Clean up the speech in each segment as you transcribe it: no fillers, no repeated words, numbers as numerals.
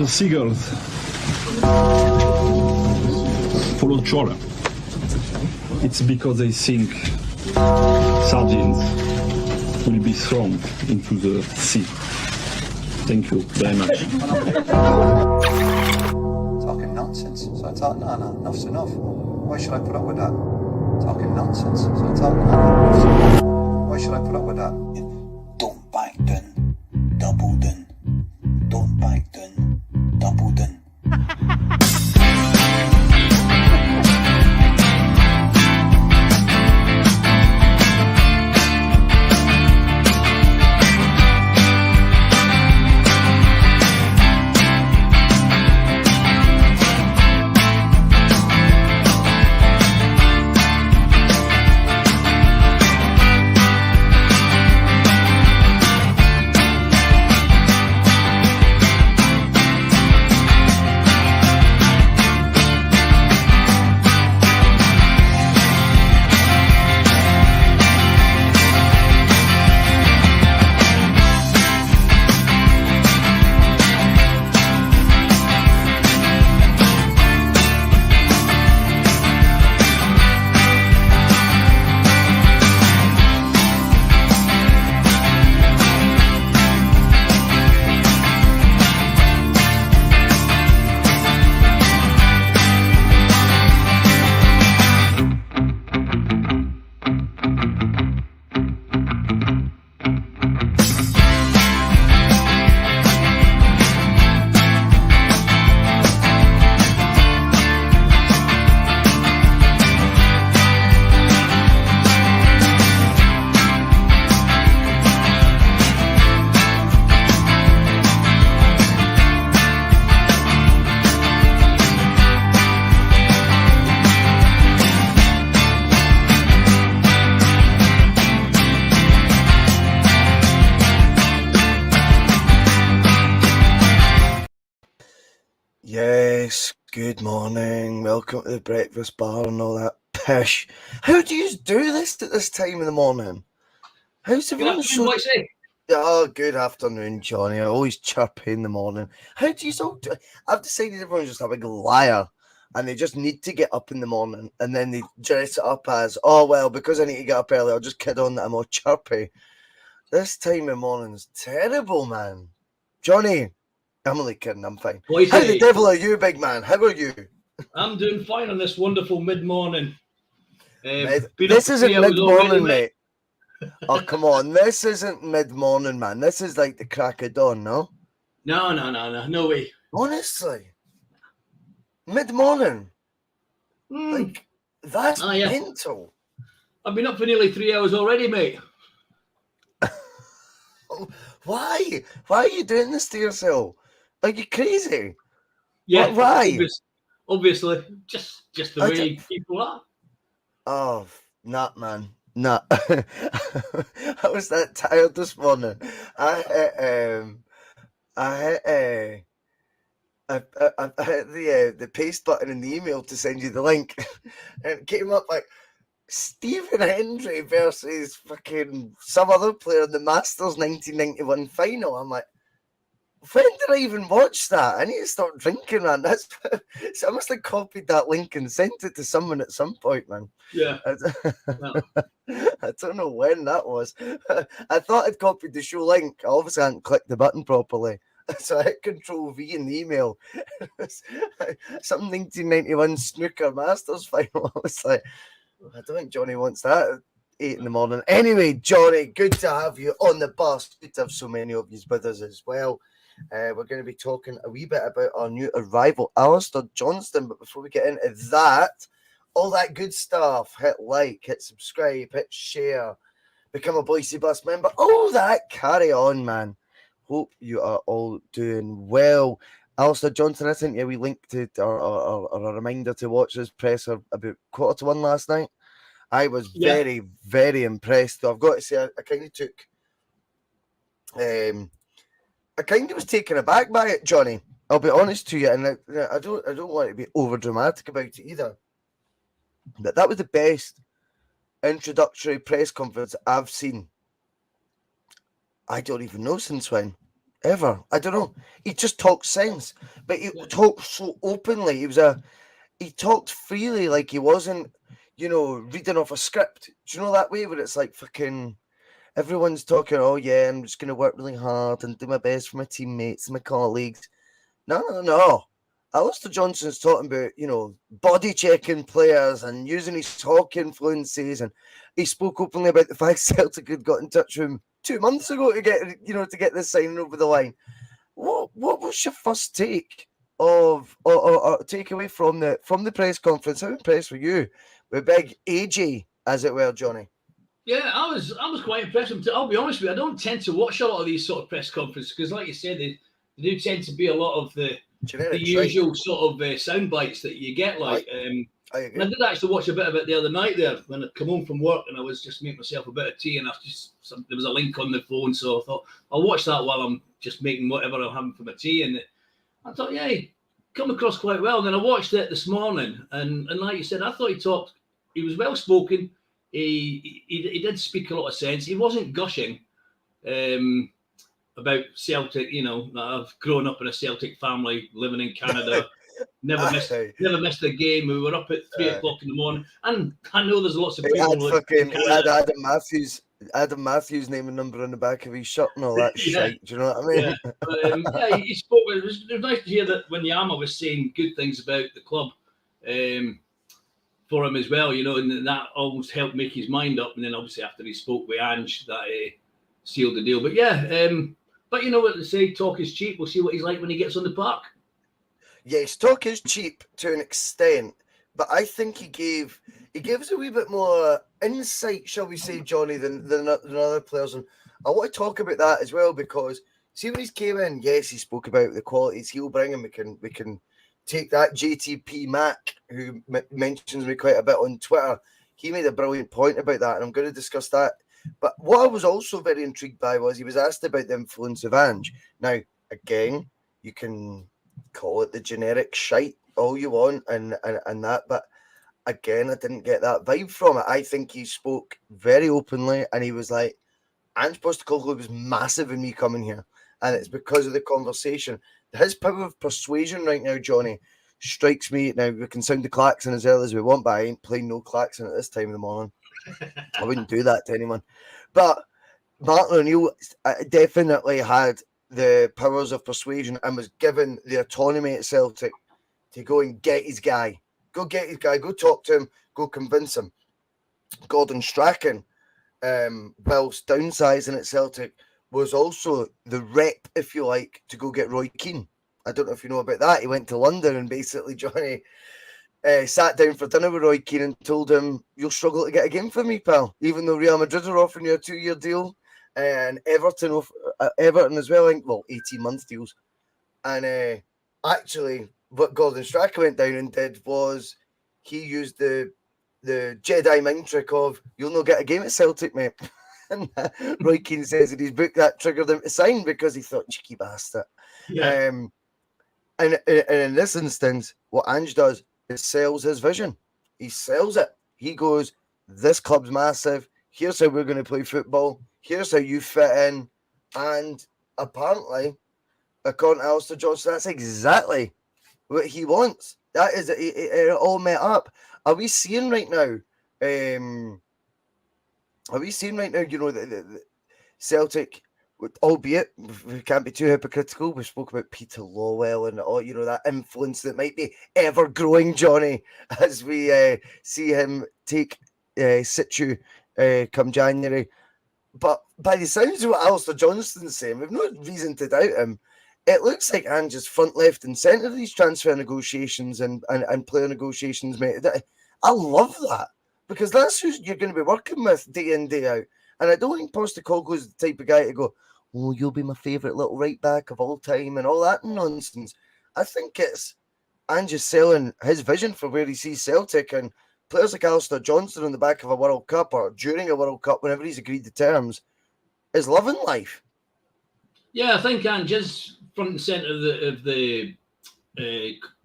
seagulls follow trawler. It's because they think sardines will be thrown into the sea. Thank you very much. Talking nonsense. So I thought, no, enough's enough. Why should I put up with that? Talking nonsense. So I thought, no, enough's enough. Why should I put up with that? Don't back down, double down. Don't back down, double down. Yes, good morning. Welcome to the breakfast bar and all that pish. How do you do this at this time in the morning? How's everyone so... Oh, good afternoon, Johnny. I always chirpy in the morning. How do you so... I've decided everyone's just a big liar and they just need to get up in the morning and then they dress it up as, oh, well, because I need to get up early, I'll just kid on that I'm all chirpy. This time in the morning is terrible, man. Johnny... I'm only kidding, I'm fine. Boycie. How the devil are you, big man? How are you? I'm doing fine on this wonderful mid-morning. This isn't mid-morning, mate. Oh, come on. This isn't mid-morning, man. This is like the crack of dawn, no? No way. Honestly. Mid-morning. Like, that's mental. I've been up for nearly 3 hours already, mate. Why? Why are you doing this to yourself? Are you crazy? Yeah. Why? Obviously. Just the way people are. Oh, not man. Nah. I was that tired this morning. I hit the paste button in the email to send you the link, and it came up like Stephen Hendry versus fucking some other player in the Masters 1991 final. I'm like, when did I even watch that? I need to stop drinking, man. So I must have copied that link and sent it to someone at some point, man. Yeah. I don't know when that was. I thought I'd copied the show link. I obviously hadn't clicked the button properly. So I hit Control V in the email. Some 1991 snooker Masters final. I was like, I don't think Johnny wants that at 8 in the morning. Anyway, Johnny, good to have you on the bus. Good to have so many of you with us as well. We're going to be talking a wee bit about our new arrival, Alistair Johnston. But before we get into that, all that good stuff, hit like, hit subscribe, hit share, become a Boycie Bus member. All that, carry on, man. Hope you are all doing well. Alistair Johnston, I sent you a wee link to or a reminder to watch this presser about 1:45 last night. I was very, very impressed. Though I've got to say, I kind of took... I kind of was taken aback by it, Johnny. I'll be honest to you, and I don't want to be over dramatic about it either. But that was the best introductory press conference I've seen. I don't even know since when. ever. I don't know. He just talks sense, but he Yeah. talked so openly. He talked freely, like he wasn't, reading off a script. Do you know that way where it's like fucking everyone's talking? Oh yeah, I'm just gonna work really hard and do my best for my teammates and my colleagues. No, no, no. Alistair Johnston's talking about, body checking players and using his hockey influences, and he spoke openly about the fact Celtic had got in touch with him 2 months ago to get this signing over the line. What was your first take or takeaway from the press conference? How impressed were you with big AJ, as it were, Johnny? Yeah, I was quite impressed. I'll be honest with you, I don't tend to watch a lot of these sort of press conferences because, like you said, they do tend to be a lot of the Generic usual sort of sound bites that you get. Like, I agree. and I did actually watch a bit of it the other night there when I come home from work and I was just making myself a bit of tea and there was a link on the phone, so I thought I'll watch that while I'm just making whatever I'm having for my tea, and I thought, yeah, he come across quite well. And then I watched it this morning, and like you said, I thought he was well spoken. He did speak a lot of sense. He wasn't gushing about Celtic. I've grown up in a Celtic family, living in Canada. Never missed a game. We were up at 3:00 in the morning, and I know there's lots of people. He had Adam Matthews name and number on the back of his shirt and all that shit. Do you know what I mean? Yeah, he spoke. It was nice to hear that when Yama was saying good things about the club. For him as well, and that almost helped make his mind up. And then obviously after he spoke with Ange, that sealed the deal. But yeah, but you know what they say, talk is cheap. We'll see what he's like when he gets on the park. Yes, talk is cheap to an extent, but I think he gives a wee bit more insight, shall we say, Johnny, than other players. And I want to talk about that as well because see when he came in, yes, he spoke about the qualities he'll bring, and we can take that. JTP Mac, who mentions me quite a bit on Twitter, he made a brilliant point about that, and I'm going to discuss that. But what I was also very intrigued by was he was asked about the influence of Ange. Now, again, you can call it the generic shite all you want and that, but again, I didn't get that vibe from it. I think he spoke very openly, and he was like, Ange Postecoglou was massive in me coming here, and it's because of the conversation. His power of persuasion right now, Johnny, strikes me. Now, we can sound the klaxon as early as we want, but I ain't playing no klaxon at this time in the morning. I wouldn't do that to anyone. But Martin O'Neill definitely had the powers of persuasion and was given the autonomy at Celtic to go and get his guy. Go get his guy. Go talk to him. Go convince him. Gordon Strachan, whilst downsizing at Celtic, was also the rep, if you like, to go get Roy Keane. I don't know if you know about that. He went to London and basically, Johnny, sat down for dinner with Roy Keane and told him, you'll struggle to get a game for me, pal, even though Real Madrid are offering you a 2-year deal and Everton as well, 18-month deals. And actually, what Gordon Strachan went down and did was he used the Jedi mind trick of, you'll not get a game at Celtic, mate. And Roy Keane says in his book that triggered him to sign because he thought, cheeky bastard. Yeah. And in this instance, what Ange does is sells his vision. He sells it. He goes, this club's massive. Here's how we're going to play football. Here's how you fit in. And apparently, according to Alistair Johnston, that's exactly what he wants. That is it all met up. Are we seeing right now? The Celtic, albeit we can't be too hypocritical. We spoke about Peter Lawwell and all, that influence that might be ever growing, Johnny, as we see him take situ come January. But by the sounds of what Alistair Johnston's saying, we've no reason to doubt him. It looks like Ange's front, left, and centre of these transfer negotiations and player negotiations, mate. I love that because that's who you're going to be working with day in, day out. And I don't think Postecoglou is the type of guy to go, oh, you'll be my favourite little right back of all time and all that nonsense. I think it's Ange selling his vision for where he sees Celtic, and players like Alistair Johnston on the back of a World Cup or during a World Cup, whenever he's agreed to terms, is loving life. Yeah, I think Ange is front and centre of the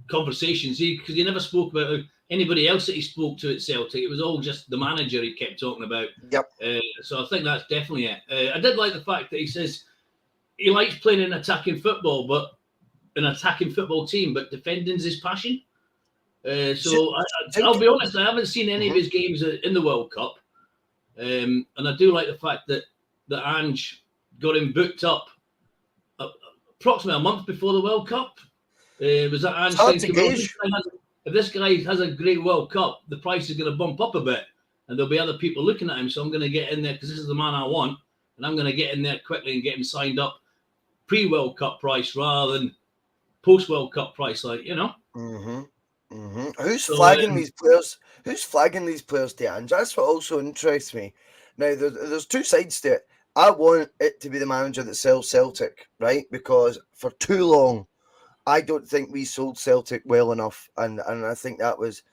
conversations because he never spoke about anybody else that he spoke to at Celtic. It was all just the manager he kept talking about. Yep. So I think that's definitely it. I did like the fact that he says he likes playing an attacking football, but an attacking football team, but defending's his passion. I'll be honest, I haven't seen any of his games in the World Cup, and I do like the fact that Ange got him booked up approximately a month before the World Cup. Was that Ange thinking, if this guy has a great World Cup, the price is going to bump up a bit, and there'll be other people looking at him, so I'm going to get in there because this is the man I want, and I'm going to get in there quickly and get him signed up pre-World Cup price rather than post-World Cup price, like, you know. Who's flagging these players? Who's flagging these players to Ange? That's what also interests me. Now, there's two sides to it. I want it to be the manager that sells Celtic, right? Because for too long, I don't think we sold Celtic well enough, and I think that was,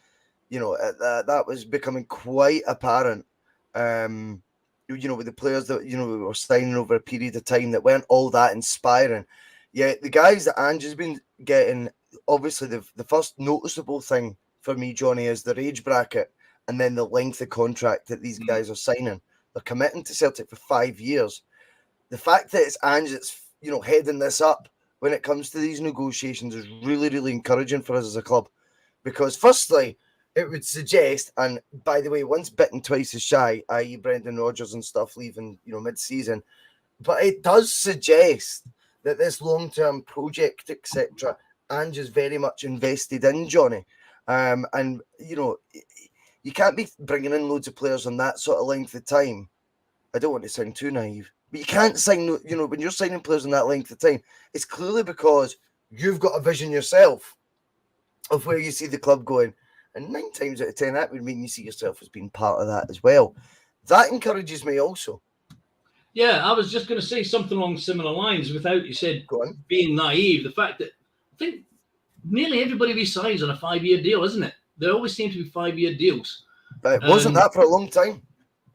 that was becoming quite apparent. With the players that we were signing over a period of time that weren't all that inspiring. Yeah, the guys that Ange has been getting, obviously the first noticeable thing for me, Johnny, is their age bracket and then the length of contract that these guys are signing. They're committing to Celtic for 5 years. The fact that it's Ange that's, heading this up when it comes to these negotiations is really, really encouraging for us as a club. Because firstly, it would suggest, and by the way, once bitten, twice as shy, i.e. Brendan Rodgers and stuff leaving, mid-season, but it does suggest that this long-term project, etc., Ange is very much invested in, Johnny. And, you can't be bringing in loads of players on that sort of length of time. I don't want to sound too naive, but you can't sign, when you're signing players on that length of time, it's clearly because you've got a vision yourself of where you see the club going. And 9 times out of 10, that would mean you see yourself as being part of that as well. That encourages me also. Yeah, I was just going to say something along similar lines without, you said, being naive. The fact that I think nearly everybody we signs on a 5-year deal, isn't it? There always seem to be 5-year deals. But it wasn't that for a long time.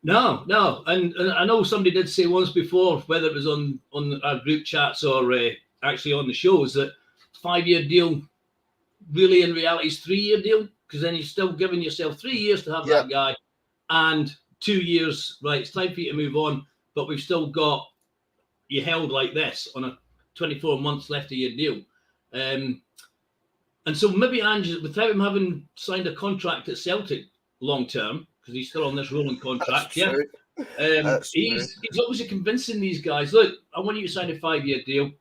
No. And I know somebody did say once before, whether it was on our group chats or actually on the shows, that 5-year deal really in reality is 3-year deal, because then you're still giving yourself 3 years to have that guy and 2 years, right, it's time for you to move on, but we've still got you held like this on a 24 months left of your deal. And so maybe Ange, without him having signed a contract at Celtic long term, because he's still on this rolling contract, he's obviously convincing these guys, look, I want you to sign a 5-year deal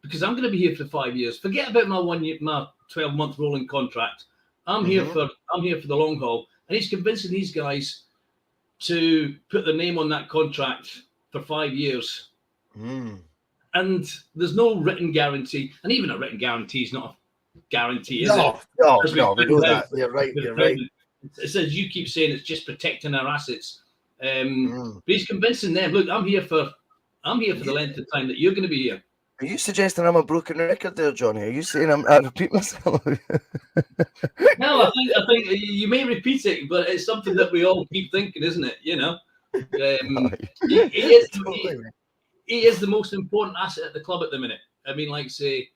because I'm going to be here for 5 years. Forget about my 12-month rolling contract. I'm here for the long haul. And he's convincing these guys to put their name on that contract for 5 years. And there's no written guarantee. And even a written guarantee is not a guarantee, is it? No, we know that. You're right. It says, you keep saying it's just protecting our assets. But he's convincing them, look, I'm here for the length of time that you're going to be here. Are you suggesting I'm a broken record there, Johnny? Are you saying I repeat myself? No, I think you may repeat it, but it's something that we all keep thinking, isn't it? He is the most important asset at the club at the minute. I mean, like, say,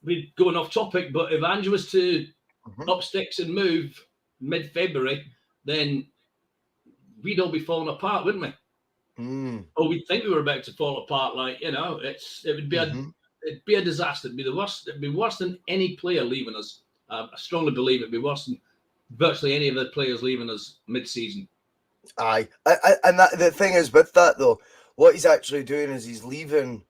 we're going off topic, but if Ange was to up sticks and move mid-February, then we'd all be falling apart, wouldn't we? Or we'd think we were about to fall apart. Like, it would be it'd be a disaster. It'd be the worst. It'd be worse than any player leaving us. I strongly believe it'd be worse than virtually any of the players leaving us mid-season. Aye, and the thing is with that though, what he's actually doing is he's leaving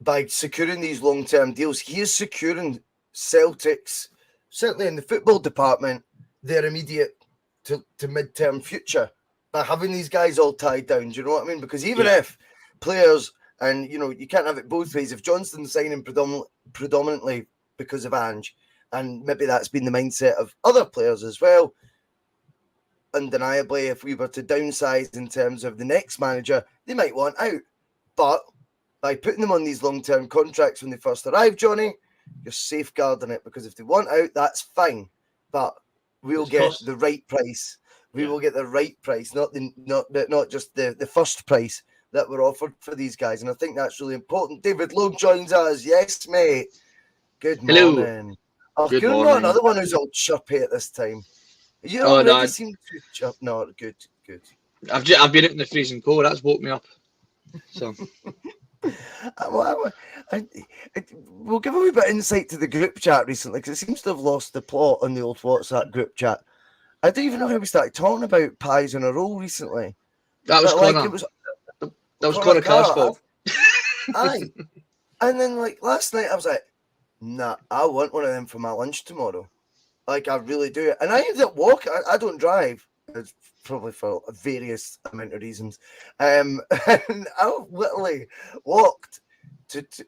by securing these long-term deals. He is securing Celtic's, certainly in the football department, their immediate to mid-term future by having these guys all tied down. Do you know what I mean? Because even if players, and you can't have it both ways. If Johnston's signing predominantly because of Ange, and maybe that's been the mindset of other players as well, undeniably, if we were to downsize in terms of the next manager, they might want out. But by putting them on these long-term contracts when they first arrive, Johnny, you're safeguarding it, because if they want out, that's fine. But we'll get the right price. We will get the right price, not just the first price that we're offered for these guys. And I think that's really important. David Lowe joins us. Yes, mate. Good morning. Good you're morning. not another one who's all chirpy at this time. You don't really seem too chirp. No, good. I've been out in the freezing cold. That's woke me up. So we'll give a wee bit of insight to the group chat recently because it seems to have lost the plot on the old WhatsApp group chat. I don't even know how we started talking about pies in a roll recently. that was But, Connor. it was That was Connor Carr's fault. Aye. And then like last night I was like, nah, I want one of them for my lunch tomorrow. Like I really do. And I ended up walking. I don't drive. It's probably for various amount of reasons. And I literally walked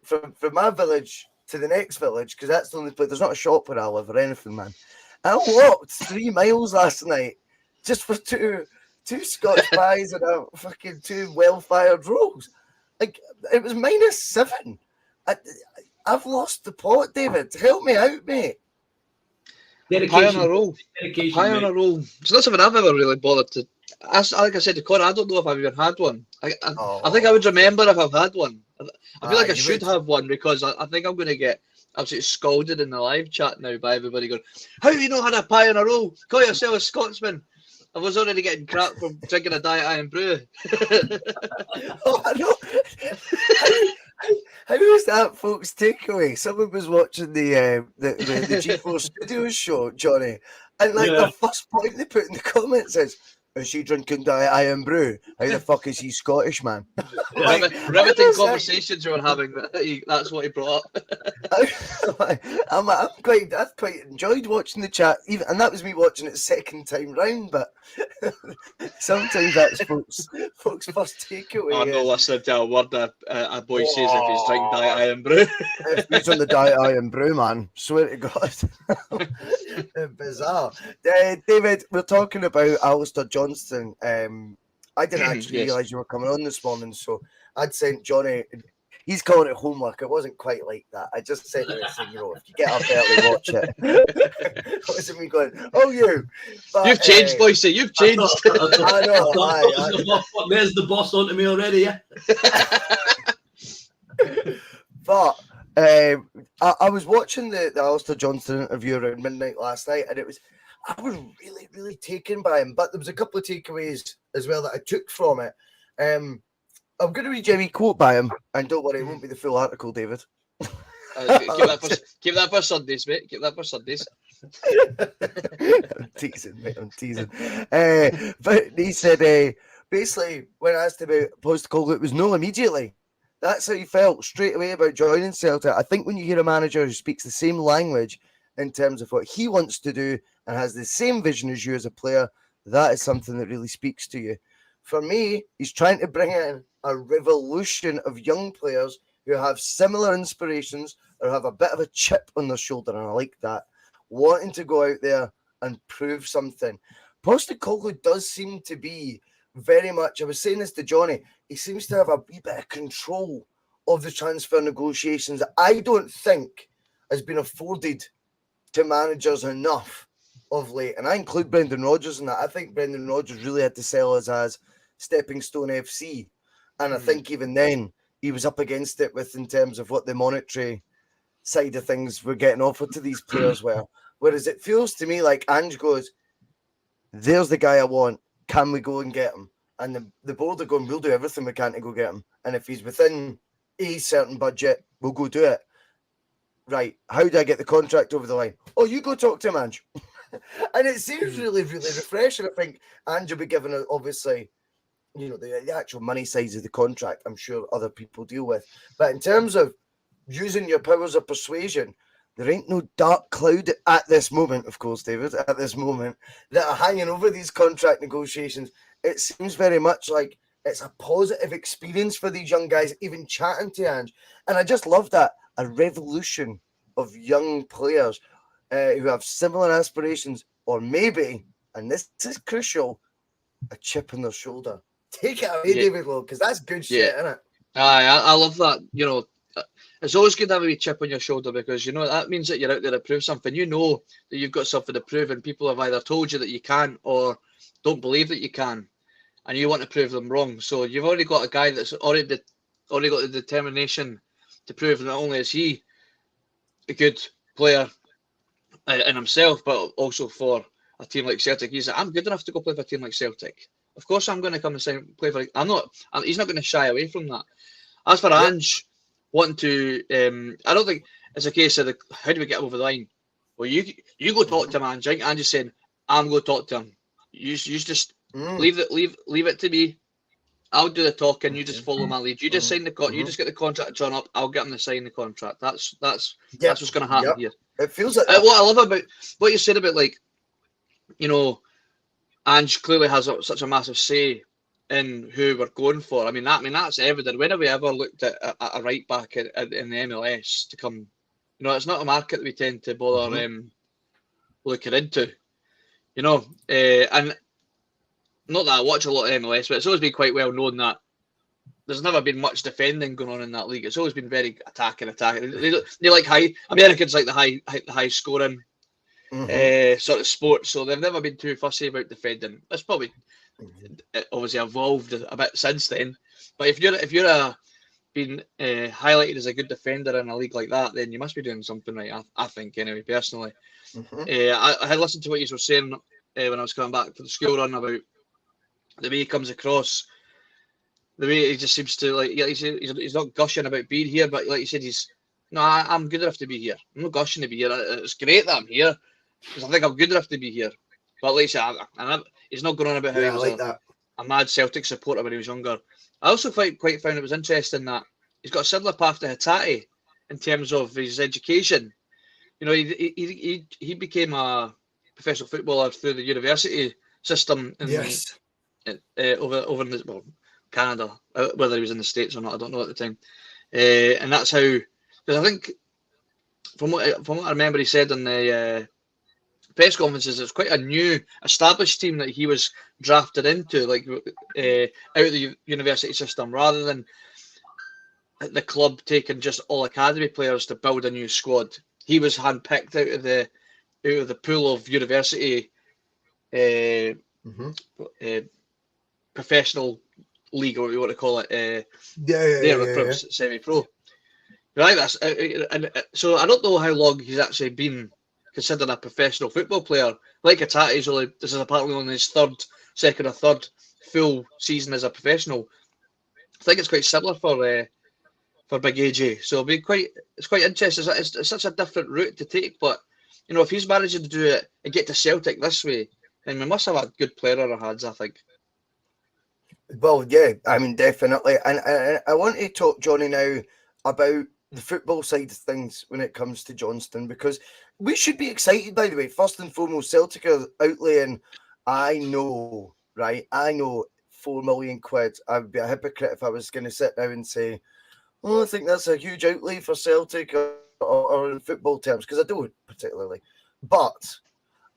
from my village to the next village because that's the only place. There's not a shop where I live or anything, man. I walked 3 miles last night just for two Scotch pies and a fucking 2 well-fired rolls. Like it was -7. I've lost the plot, David. Help me out, mate. Pie on a roll. Dedication, Pie on mate. a roll. So that's something I've ever really bothered to. Like I said to Connor, I don't know if I've even had one. I think I would remember if I've had one. I feel like I should have one because I think I'm going to get absolutely scalded in the live chat now by everybody going, how have you not had a pie on a roll? Call yourself a Scotsman. I was already getting crap from drinking a Diet Iron Brew. Oh, I know. How was that, folks? Takeaway. Someone was watching the G4 Studios show, Johnny, and like the first point they put in the comments is, "Is she drinking Diet Iron Brew? How the fuck is he Scottish, man?" Riveting conversations we were having. That's what he brought up. I've quite enjoyed watching the chat, even, and that was me watching it second time round. But sometimes that's folks' first takeaway. I'm not listening to a word a boy says if he's drinking Diet Iron Brew. If he's on the Diet Iron Brew, man, swear to God. Bizarre. David, we're talking about Alistair Johnston. I didn't actually realise you were coming on this morning, so I'd sent Johnny. He's calling it homework. It wasn't quite like that. I just sent him a thing, if you get up early, watch it. It wasn't me going, oh, you. But, you've changed, Boycie. You've changed. I know. There's the boss onto me already, yeah. But I was watching the Alistair Johnston interview around midnight last night, and I was really, really taken by him. But there was a couple of takeaways as well that I took from it. I'm going to read you a quote by him, and don't worry, it won't be the full article, David. Keep that for Sundays, mate. Keep that for Sundays. I'm teasing, mate. I'm teasing. But he said, basically, when asked about Postecoglou, it was no immediately. That's how he felt straight away about joining Celtic. I think when you hear a manager who speaks the same language in terms of what he wants to do and has the same vision as you as a player, that is something that really speaks to you. For me, he's trying to bring in a revolution of young players who have similar inspirations or have a bit of a chip on their shoulder, and I like that, wanting to go out there and prove something. Postecoglou does seem to be very much, I was saying this to Johnny, he seems to have a wee bit of control of the transfer negotiations that I don't think has been afforded to managers enough of late. And I include Brendan Rodgers in that. I think Brendan Rodgers really had to sell us as Stepping Stone FC. And I think even then he was up against it in terms of what the monetary side of things were getting offered to these players were. Whereas it feels to me like Ange goes, there's the guy I want. Can we go and get him? And the board are going, we'll do everything we can to go get him. And if he's within a certain budget, we'll go do it. Right. How do I get the contract over the line? Oh, you go talk to him, Ange. And it seems really, really refreshing. I think Ange will be given, obviously, the actual money size of the contract, I'm sure other people deal with. But in terms of using your powers of persuasion, there ain't no dark cloud at this moment, of course, David, at this moment, that are hanging over these contract negotiations. It seems very much like it's a positive experience for these young guys, even chatting to Ange. And I just love that, a revolution of young players who have similar aspirations, or maybe, and this is crucial, a chip on their shoulder. Take it away, David Lowe, because that's good shit, isn't it? I love that. It's always good to have a wee chip on your shoulder because, that means that you're out there to prove something. You know that you've got something to prove and people have either told you that you can or don't believe that you can and you want to prove them wrong. So you've already got a guy that's already got the determination to prove not only is he a good player in himself, but also for a team like Celtic. He's like, I'm good enough to go play for a team like Celtic. Of course, I'm going to come and play for. He's not going to shy away from that. As for Yep. Ange wanting to, I don't think it's a case of how do we get him over the line? Well, you go talk to him, Ange. I think Ange is saying, I'm going to talk to him. You just leave it to me. I'll do the talking. You just follow my lead. You just sign the You just get the contract drawn up. I'll get him to sign the contract. That's what's going to happen here. It feels like What I love about what you said about, like, you know, Ange clearly has such a massive say in who we're going for. I mean that's evident. When have we ever looked at a right back in the MLS to come? You know, it's not a market that we tend to bother looking into. You know, and not that I watch a lot of MLS, but it's always been quite well known that there's never been much defending going on in that league. It's always been very attacking. They like Americans like the high scoring sort of sport, so they've never been too fussy about defending. That's probably obviously evolved a bit since then. But if you're being highlighted as a good defender in a league like that, then you must be doing something right. I think anyway, personally. I had listened to what you were saying when I was coming back for the school run about the way he comes across, the way he just seems to, like, he's not gushing about being here, but like you said, I'm good enough to be here. I'm not gushing to be here. It's great that I'm here because I think I'm good enough to be here. But like I said, he's not going on about how he was a mad Celtic supporter when he was younger. I also quite found it was interesting that he's got a similar path to Hatate in terms of his education. You know, he became a professional footballer through the university system over in Canada, whether he was in the States or not, I don't know at the time. And that's how, because I think from what I remember, he said in the press conferences, it's quite a new established team that he was drafted into, like out of the university system, rather than the club taking just all academy players to build a new squad. He was handpicked out of the pool of university professional league, or what you want to call it. Semi-pro. Right, that's so I don't know how long he's actually been considered a professional football player. Like Hatate's this is apparently only his second or third full season as a professional. I think it's quite similar for Big AJ. So it's quite interesting. It's such a different route to take, but you know, if he's managing to do it and get to Celtic this way, then we must have a good player on our hands, I think. Well, yeah, I mean, definitely. And I want to talk, Johnny, now about the football side of things when it comes to Johnston, because we should be excited, by the way. First and foremost, Celtic are outlaying, I know, 4 million quid. I would be a hypocrite if I was going to sit down and say, I think that's a huge outlay for Celtic or in football terms, because I don't particularly. But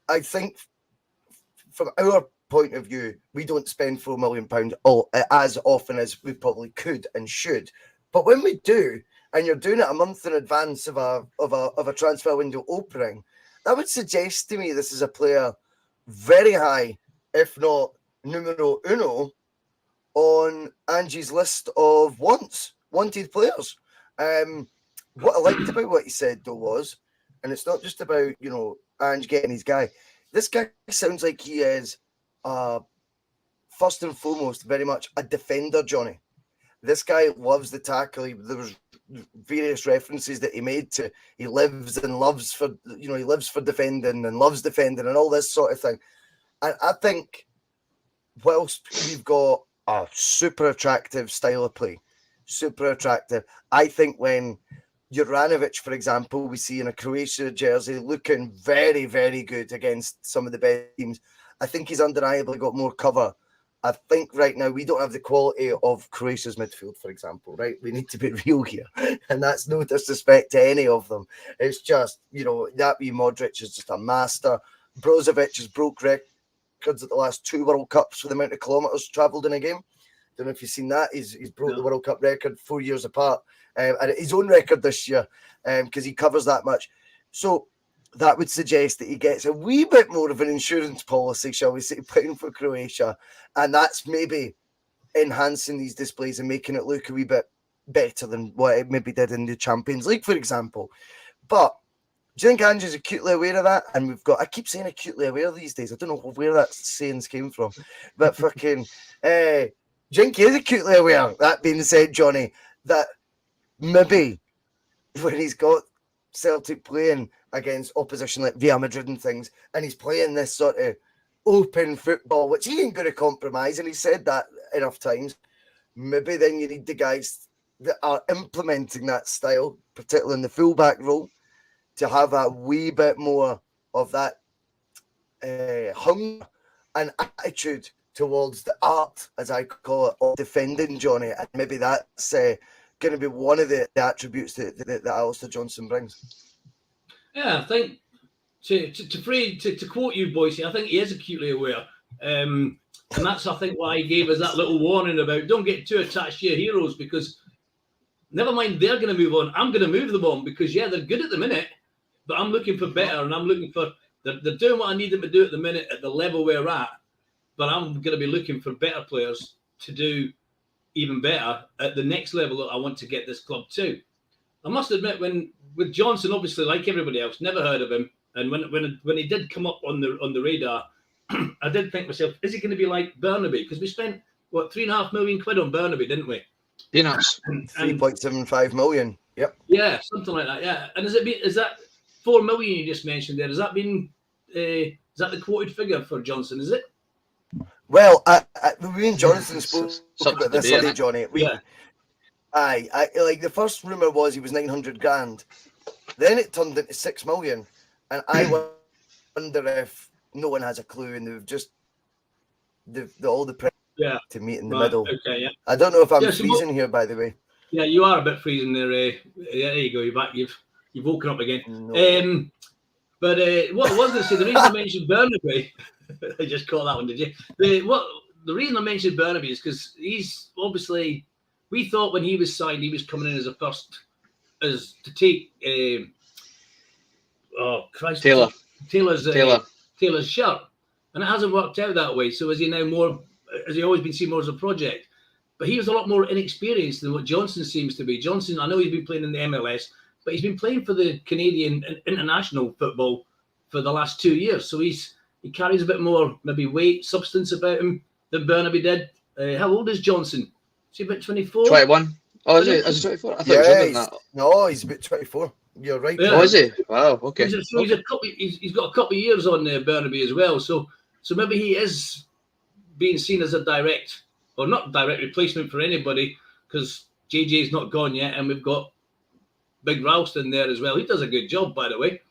I think from our point of view, we don't spend £4 million as often as we probably could and should. But when we do, and you're doing it a month in advance of a transfer window opening, that would suggest to me this is a player very high, if not numero uno, on Angie's list of wanted players. What I liked about what he said, though, was, and it's not just about, Ange getting his guy. This guy sounds like he is, first and foremost, very much a defender, Johnny. This guy loves the tackle. There was various references that he made to he lives for defending and loves defending and all this sort of thing. And I think whilst we've got a super attractive style of play, super attractive, I think when Uranovic, for example, we see in a Croatia jersey looking very, very good against some of the best teams, I think he's undeniably got more cover. I think right now we don't have the quality of Croatia's midfield, for example, right? We need to be real here. And that's no disrespect to any of them. It's just, that wee Modric is just a master. Brozovic has broke records at the last 2 World Cups for the amount of kilometres travelled in a game. Don't know if you've seen that. He's broke the World Cup record 4 years apart. And his own record this year, because he covers that much. So that would suggest that he gets a wee bit more of an insurance policy, shall we say, playing for Croatia. And that's maybe enhancing these displays and making it look a wee bit better than what it maybe did in the Champions League, for example. But Do you think Andrew's acutely aware of that? And I keep saying acutely aware these days. I don't know where that sayings came from. But fucking, do you think he is acutely aware, that being said, Johnny, that maybe when he's got Celtic playing against opposition like Real Madrid and things, and he's playing this sort of open football, which he ain't going to compromise, and he said that enough times, maybe then you need the guys that are implementing that style, particularly in the fullback role, to have a wee bit more of that hunger and attitude towards the art, as I call it, of defending, Johnny. And maybe that's going to be one of the attributes that Alistair Johnston brings. Yeah, I think to quote you, Boycie, I think he is acutely aware. And that's, I think, why he gave us that little warning about don't get too attached to your heroes, because never mind they're going to move on. I'm going to move them on because, yeah, they're good at the minute, but I'm looking for better, and I'm looking for they're doing what I need them to do at the minute at the level we're at, but I'm going to be looking for better players to do even better at the next level that I want to get this club to. I must admit, with Johnson, obviously, like everybody else, never heard of him, and when he did come up on the radar, I did think to myself, is he going to be like Burnaby? Because we spent what £3.5 million on Burnaby, didn't we? Peanuts. 3.75 million. Yep. Yeah, something like that. Yeah, and is that 4 million you just mentioned there? Has that been is that the quoted figure for Johnson? Is it? Well, me and Jonathan spoke about this today, Johnny. Aye, like the first rumor was he was 900 grand, then it turned into 6 million, and I wonder if no one has a clue, and they've just all the press to meet in the middle. Okay, yeah. I don't know if I'm freezing here, by the way. Yeah, you are a bit freezing there. Yeah, there you go. You're back. You've woken up again. No. But what I was going to say, the reason I mentioned Burnaby, I just caught that one, did you? The reason I mentioned Burnaby is because he's obviously, we thought when he was signed, he was coming in as to take Taylor's shirt, and it hasn't worked out that way. So has he always been seen more as a project? But he was a lot more inexperienced than what Johnson seems to be. Johnson, I know he's been playing in the MLS, but he's been playing for the Canadian international football for the last 2 years. So he carries a bit more maybe weight, substance about him than Burnaby did. How old is Johnson? Is he about 24? 21. Oh, is he 24? I thought he was older than that. No, he's about 24. You're right. Yeah. Oh, is he? Wow, okay. He's got a couple of years on Burnaby as well. So maybe he is being seen as a direct, or not direct replacement for anybody, because JJ's not gone yet, and we've got Big Ralston there as well. He does a good job, by the way.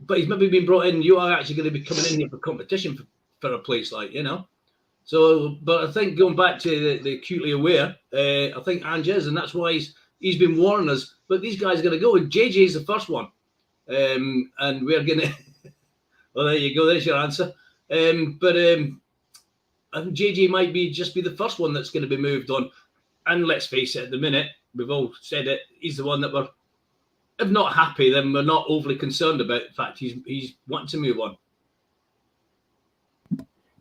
But he's maybe been brought in. You are actually going to be coming in here for competition for a place like, you know. So, but I think going back to the acutely aware, I think Ange is, and that's why he's been warning us. But these guys are going to go, and JJ is the first one, and we're going to. Well, there you go. There's your answer. But I think JJ might just be the first one that's going to be moved on. And let's face it, at the minute, we've all said it, he's the one that we're, if not happy, then we're not overly concerned about the fact he's wanting to move on.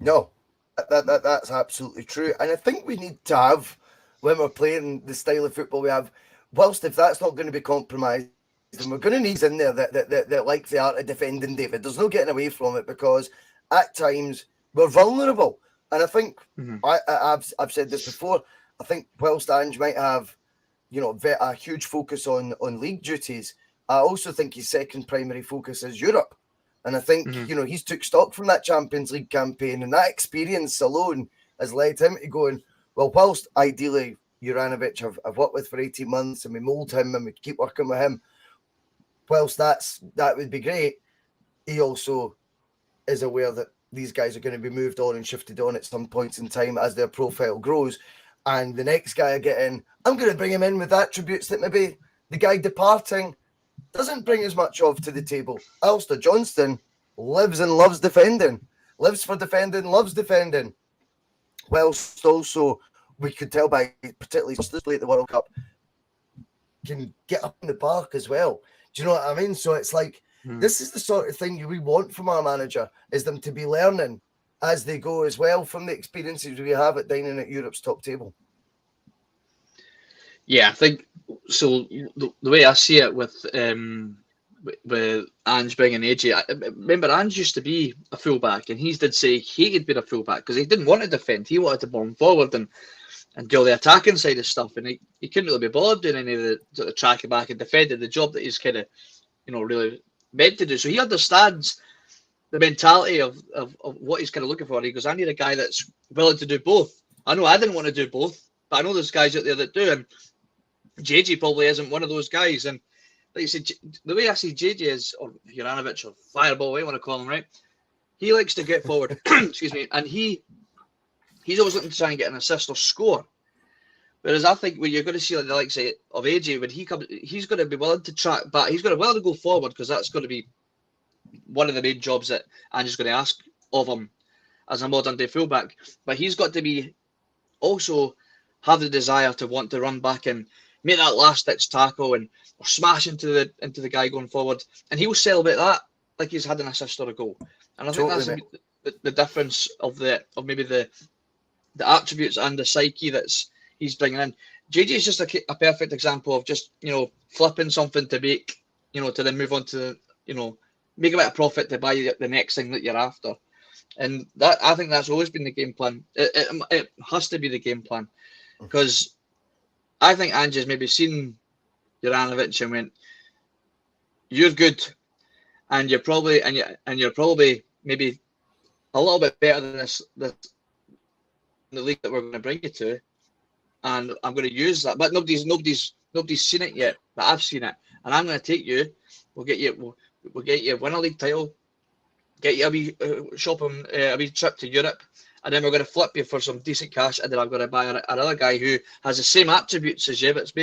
No, that's absolutely true. And I think we need to have, when we're playing the style of football we have, whilst if that's not going to be compromised, then we're going to need in there that like the art of defending, David. There's no getting away from it, because at times we're vulnerable. And I think I've said this before. I think whilst Ange might have, a huge focus on league duties, I also think his second primary focus is Europe. And I think, he's took stock from that Champions League campaign, and that experience alone has led him to going, well, whilst ideally Uranovic I've worked with for 18 months and we mould him and we keep working with him, whilst that would be great, he also is aware that these guys are going to be moved on and shifted on at some points in time as their profile grows. And the next guy I get in, I'm going to bring him in with attributes that maybe the guy departing doesn't bring as much of to the table. Alistair Johnston lives and loves defending. Lives for defending, loves defending. Whilst also, we could tell by particularly display at the World Cup, can get up in the park as well. Do you know what I mean? So it's like, this is the sort of thing we want from our manager, is them to be learning as they go as well from the experiences we have at dining at Europe's top table. Yeah, I think so. The way I see it with Ange bringing AJ, remember Ange used to be a fullback, and he did say he had been a fullback because he didn't want to defend. He wanted to bomb forward and do all the attacking side of stuff, and he couldn't really be bothered doing any of the sort of tracking back and defending, the job that he's kind of, really meant to do. So he understands the mentality of what he's kind of looking for. He goes, I need a guy that's willing to do both. I know I didn't want to do both, but I know there's guys out there that do, and JJ probably isn't one of those guys. And like you said, the way I see JJ is, or Uranovic, or Fireball, what you want to call him, right? He likes to get forward, excuse me, and he's always looking to try and get an assist or score. Whereas I think when you're going to see like the likes of AJ, when he comes, he's going to be willing to track back. He's going to be willing to go forward because that's going to be one of the main jobs that Ange's going to ask of him as a modern day fullback. But he's got to be also have the desire to want to run back and make that last ditch tackle and or smash into the guy going forward, and he'll celebrate that like he's had an assist or a goal. And I think that's the difference of maybe the attributes and the psyche that's he's bringing in. JJ is just a perfect example of just flipping something to make to then move on to make a bit of profit to buy the next thing that you're after, and that I think that's always been the game plan. It has to be the game plan, because I think Ange's maybe seen Uranovic and went, "You're good, and you're probably maybe a little bit better than this the league that we're going to bring you to, and I'm going to use that." But nobody's seen it yet, but I've seen it, and I'm going to take you. We'll get you win a league title, get you a wee shopping a wee trip to Europe, and then we're going to flip you for some decent cash, and then I'm going to buy another guy who has the same attributes as you, but it's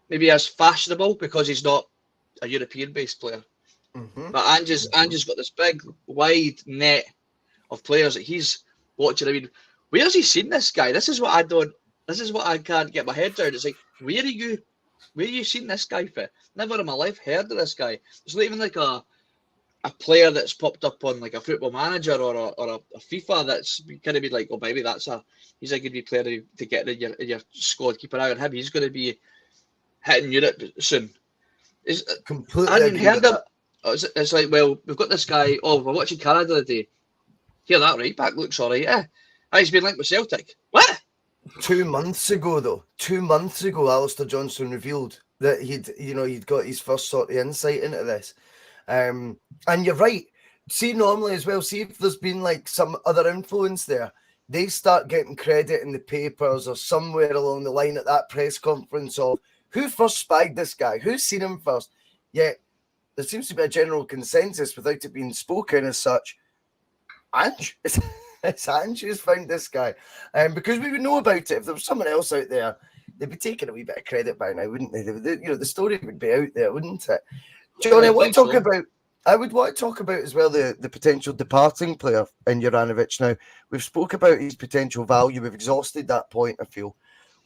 maybe as fashionable because he's not a European-based player. Mm-hmm. But Ange's got this big, wide net of players that he's watching. I mean, where has he seen this guy? This is what I can't get my head around. It's like, where are you seen this guy for? Never in my life heard of this guy. It's not even like a player that's popped up on like a Football Manager or a FIFA that's kind of been like, oh baby, he's a good wee player to get in your squad. Keep an eye on him. He's going to be hitting Europe soon. Completely. I hadn't heard of. It's like, well, we've got this guy. Oh, we're watching Canada today. Hear that right back looks all right. Yeah, he's been linked with Celtic. What? 2 months ago, Alistair Johnston revealed that he'd got his first sort of insight into this. And you're right. See, normally as well, see if there's been like some other influence there, they start getting credit in the papers or somewhere along the line at that press conference of who first spied this guy, who's seen him first. Yet there seems to be a general consensus without it being spoken as such. Ange. It's Ange who's found this guy. Because we would know about it. If there was someone else out there, they'd be taking a wee bit of credit by now, wouldn't they? The story would be out there, wouldn't it? Johnny, I would want to talk about as well the potential departing player in Uranovic. Now, we've spoke about his potential value. We've exhausted that point, I feel.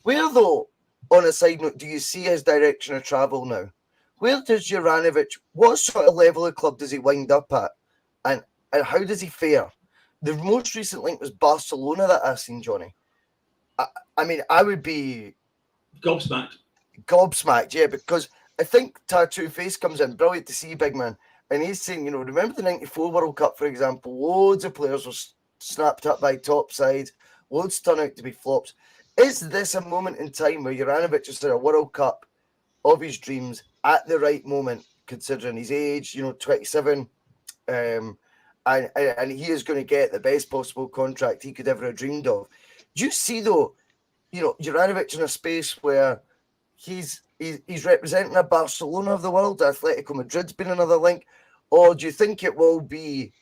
Where, though, on a side note, do you see his direction of travel now? Where does Uranovic, what sort of level of club does he wind up at? And how does he fare? The most recent link was Barcelona that I've seen, Johnny. I mean, I would be... Gobsmacked, yeah, because I think Tattoo Face comes in. Brilliant to see, big man. And he's saying, remember the 94 World Cup, for example? Loads of players were snapped up by top sides. Loads turn out to be flops. Is this a moment in time where Uranovic is in a World Cup of his dreams at the right moment, considering his age, 27, and he is going to get the best possible contract he could ever have dreamed of? Do you see, though, Uranovic in a space where he's representing a Barcelona of the world, Atletico Madrid's been another link, or do you think it will be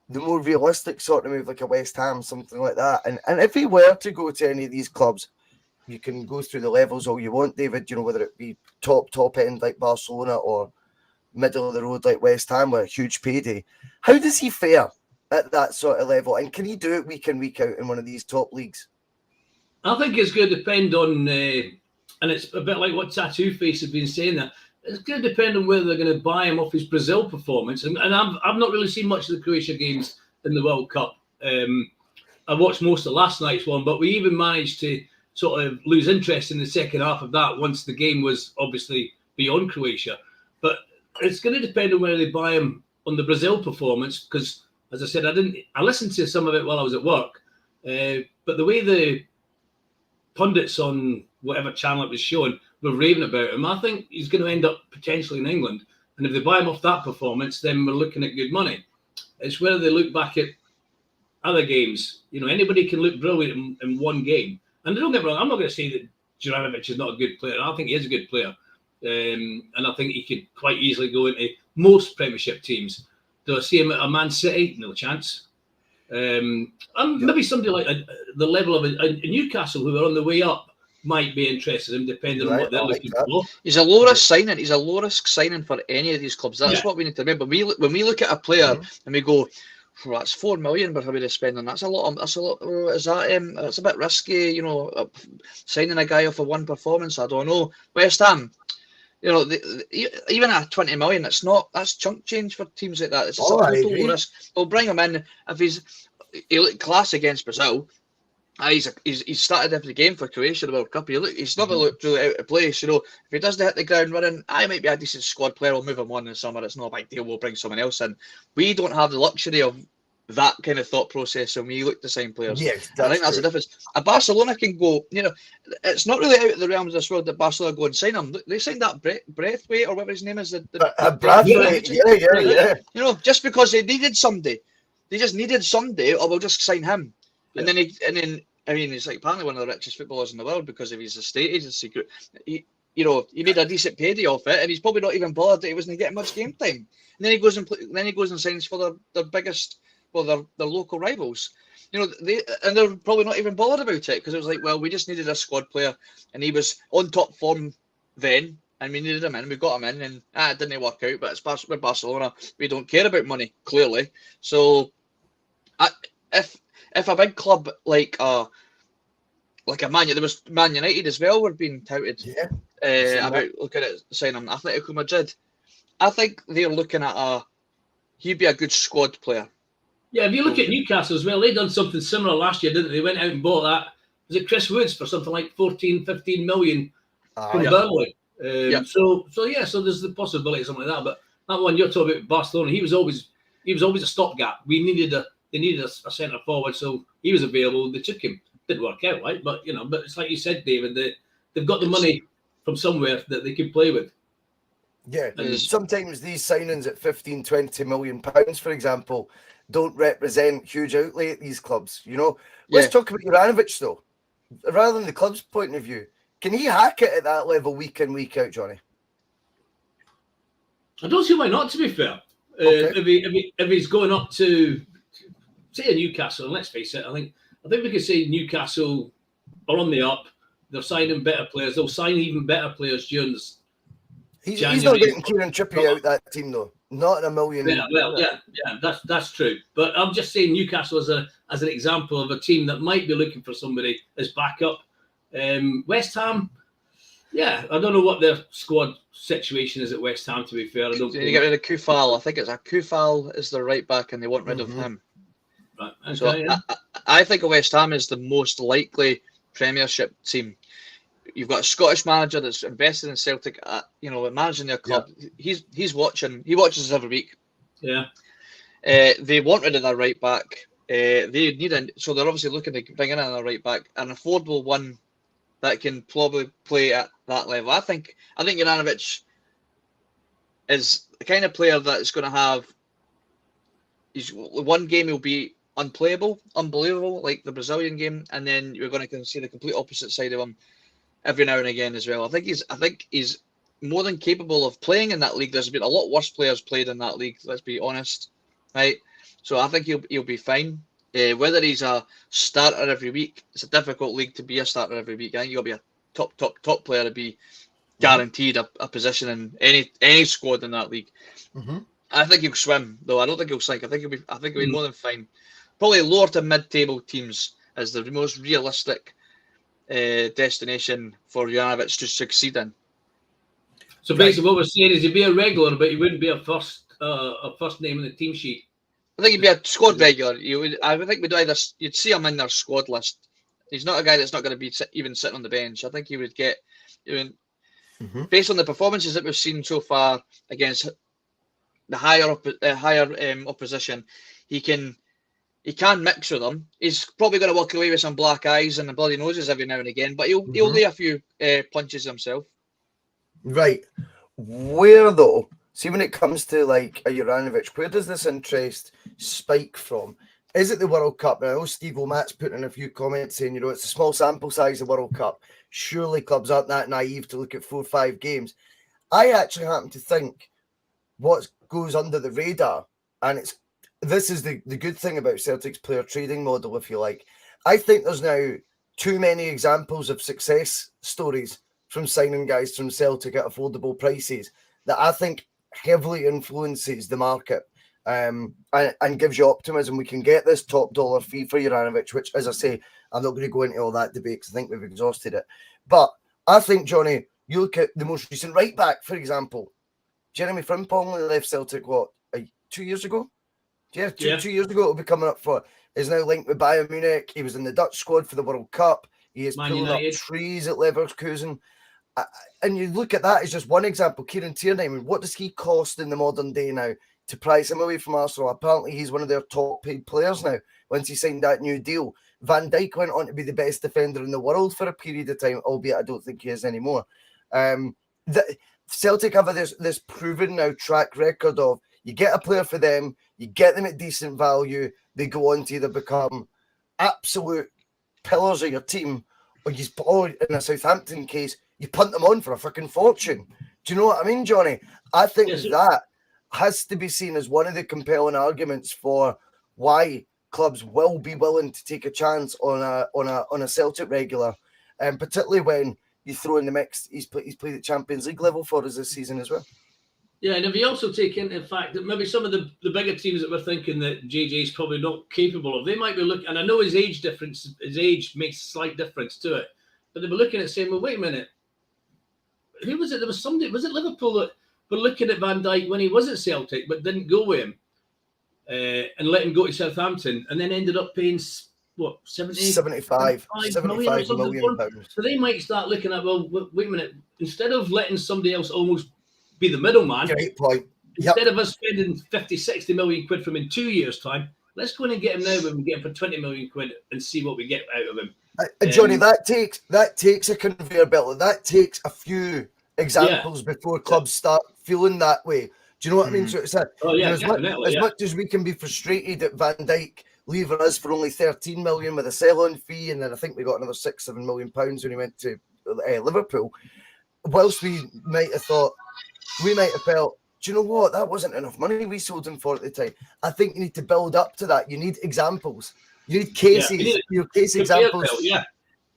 the more realistic sort of move, like a West Ham, something like that? And if he were to go to any of these clubs, you can go through the levels all you want, David, whether it be top end like Barcelona or middle of the road like West Ham with a huge payday. How does he fare at that sort of level? And can he do it week in, week out in one of these top leagues? I think it's going to depend on, and it's a bit like what Tattoo Face have been saying there, it's going to depend on whether they're going to buy him off his Brazil performance. And I've not really seen much of the Croatia games in the World Cup. I watched most of last night's one, but we even managed to sort of lose interest in the second half of that once the game was obviously beyond Croatia. But it's going to depend on whether they buy him on the Brazil performance, because, as I said, I listened to some of it while I was at work, but the way the pundits on whatever channel it was showing were raving about him, I think he's going to end up potentially in England. And if they buy him off that performance, then we're looking at good money. It's whether they look back at other games. You know, anybody can look brilliant in one game. And don't get me wrong, I'm not going to say that Uranovic is not a good player. I think he is a good player. And I think he could quite easily go into most Premiership teams. Do I see him at a Man City? No chance. And maybe somebody like the level of a Newcastle, who are on the way up, might be interested in him, depending on what they're looking for. He's a low risk signing. He's a low risk signing for any of these clubs. That's what we need to remember. When we look at a player and we go, well, that's $4 million we're having to spend on. That's a lot. That's a bit risky. You know, signing a guy off of one performance. I don't know. West Ham. You know, even at 20 million, that's chunk change for teams like that. It's just a total low risk. They'll bring him in if he looked class against Brazil. He's started every game for Croatia in the World Cup. He's never looked really out of place. You know, if he doesn't hit the ground running, I might be a decent squad player. We'll move him on in the summer. It's not a big deal. We'll bring someone else in. We don't have the luxury of that kind of thought process when we look to sign players. Yes, I think that's the difference. A Barcelona can go, you know, it's not really out of the realms of this world that Barcelona go and sign him. They signed that Braithwaite or whatever his name is. Braithwaite, yeah. You know, just because they needed somebody. They just needed somebody, or we'll just sign him. Yeah. And then I mean, he's like apparently one of the richest footballers in the world because of his estate agency group. He made a decent payday off it, and he's probably not even bothered that he wasn't getting much game time. And then he goes and signs for their biggest, their local rivals. You know, they're probably not even bothered about it because it was like, well, we just needed a squad player, and he was on top form then, and we needed him in. We got him in, and it didn't work out. But we're Barcelona. We don't care about money, clearly. So, if a big club like a Man United, there was Man United as well were being touted about looking at signing Atletico Madrid. I think they're looking at he'd be a good squad player. Yeah, if you look at Newcastle as well, they done something similar last year, didn't they? They went out and bought that. Was it Chris Woods for something like 14-15 million from Burnley? So there's the possibility of something like that. But that one you're talking about, Barcelona, he was always a stopgap. They needed a centre forward, so he was available. They took him. Didn't work out, right? But it's like you said, David. They've got the money from somewhere that they can play with. Yeah, sometimes these signings at 15-20 million pounds, for example, don't represent huge outlay at these clubs. You know, let's talk about Uranovic though. Rather than the club's point of view, can he hack it at that level week in, week out, Johnny? I don't see why not. To be fair, if he's going up to say a Newcastle, and let's face it, I think we could say Newcastle are on the up. They're signing better players. They'll sign even better players during this. He's not getting Kieran Trippier out that team though. Not in a million. That's true. But I'm just saying Newcastle as an example of a team that might be looking for somebody as backup. West Ham, I don't know what their squad situation is at West Ham. To be fair, I don't. You get rid of Kufal. I think it's Kufal is the right back, and they want rid of him. Right. Okay, so I think West Ham is the most likely Premiership team. You've got a Scottish manager that's invested in Celtic, managing their club. Yeah. He watches us every week. Yeah. They want rid of their right back. So they're obviously looking to bring in a right back, an affordable one that can probably play at that level. I think Uranovic is the kind of player that is going to have. One game he'll be unplayable, unbelievable, like the Brazilian game, and then you're going to see the complete opposite side of him every now and again as well. I think he's more than capable of playing in that league. There's been a lot worse players played in that league. Let's be honest, right? So I think he'll be fine. Whether he's a starter every week, it's a difficult league to be a starter every week. I think you'll be a top player to be guaranteed a position in any squad in that league. Mm-hmm. I think he'll swim though. I don't think he'll sink. I think he'll be more than fine. Probably lower to mid-table teams is the most realistic destination for Uranovic to succeed in. So basically, what we're saying is he'd be a regular, but he wouldn't be a first name in the team sheet. I think he'd be a squad regular. I think you'd see him in their squad list He's not a guy that's not going to be even sitting on the bench. I think he would get, even based on the performances that we've seen so far against the higher opposition, he can mix with them. He's probably going to walk away with some black eyes and bloody noses every now and again, but he'll lay a few punches himself. Right. Where though? See, when it comes to like a Uranovic, where does this interest spike from? Is it the World Cup? Now, I know Steve O'Matt's putting in a few comments saying, it's a small sample size of World Cup. Surely clubs aren't that naive to look at 4 or 5 games. I actually happen to think what goes under the radar, and this is the good thing about Celtic's player trading model, if you like. I think there's now too many examples of success stories from signing guys from Celtic at affordable prices that I think heavily influences the market. And gives you optimism. We can get this top dollar fee for Uranovic, which, as I say, I'm not going to go into all that debate because I think we've exhausted it. But I think, Johnny, you look at the most recent right back, for example. Jeremy Frimpong only left Celtic, 2 years ago? Yeah, 2 years ago. It'll be coming up for. Is now linked with Bayern Munich. He was in the Dutch squad for the World Cup. He has pulled up trees at Leverkusen. And you look at that as just one example. Kieran Tierney, I mean, what does he cost in the modern day now? To price him away from Arsenal. Apparently, he's one of their top paid players now once he signed that new deal. Van Dijk went on to be the best defender in the world for a period of time, albeit I don't think he is anymore. Celtic have this proven now track record of you get a player for them, you get them at decent value, they go on to either become absolute pillars of your team, or in a Southampton case, you punt them on for a freaking fortune. Do you know what I mean, Johnny? I think that has to be seen as one of the compelling arguments for why clubs will be willing to take a chance on a Celtic regular, and particularly when you throw in the mix he's played at Champions League level for us this season as well. Yeah, and if you also take into the fact that maybe some of the bigger teams that we're thinking that JJ is probably not capable of, they might be looking, and I know his age makes a slight difference to it, but they'll be looking at saying, well, wait a minute, who was it? There was somebody, was it Liverpool that were looking at Van Dijk when he was at Celtic, but didn't go with him and let him go to Southampton, and then ended up paying, what, 75 million pounds. So they might start looking at, well, wait a minute, instead of letting somebody else almost be the middleman, great point. Instead of us spending 50, 60 million quid from him in 2 years' time, let's go in and get him now when we get him for 20 million quid and see what we get out of him. Johnny, that takes a conveyor belt. That takes a few examples before clubs start feeling that way. Do you know what I mean? So it's as much as we can be frustrated at Van Dijk leaving us for only 13 million with a sell-on fee, and then I think we got another 6-7 million pounds when he went to Liverpool. Whilst we might have felt, do you know what? That wasn't enough money we sold him for at the time. I think you need to build up to that. You need examples. You need cases. Case examples.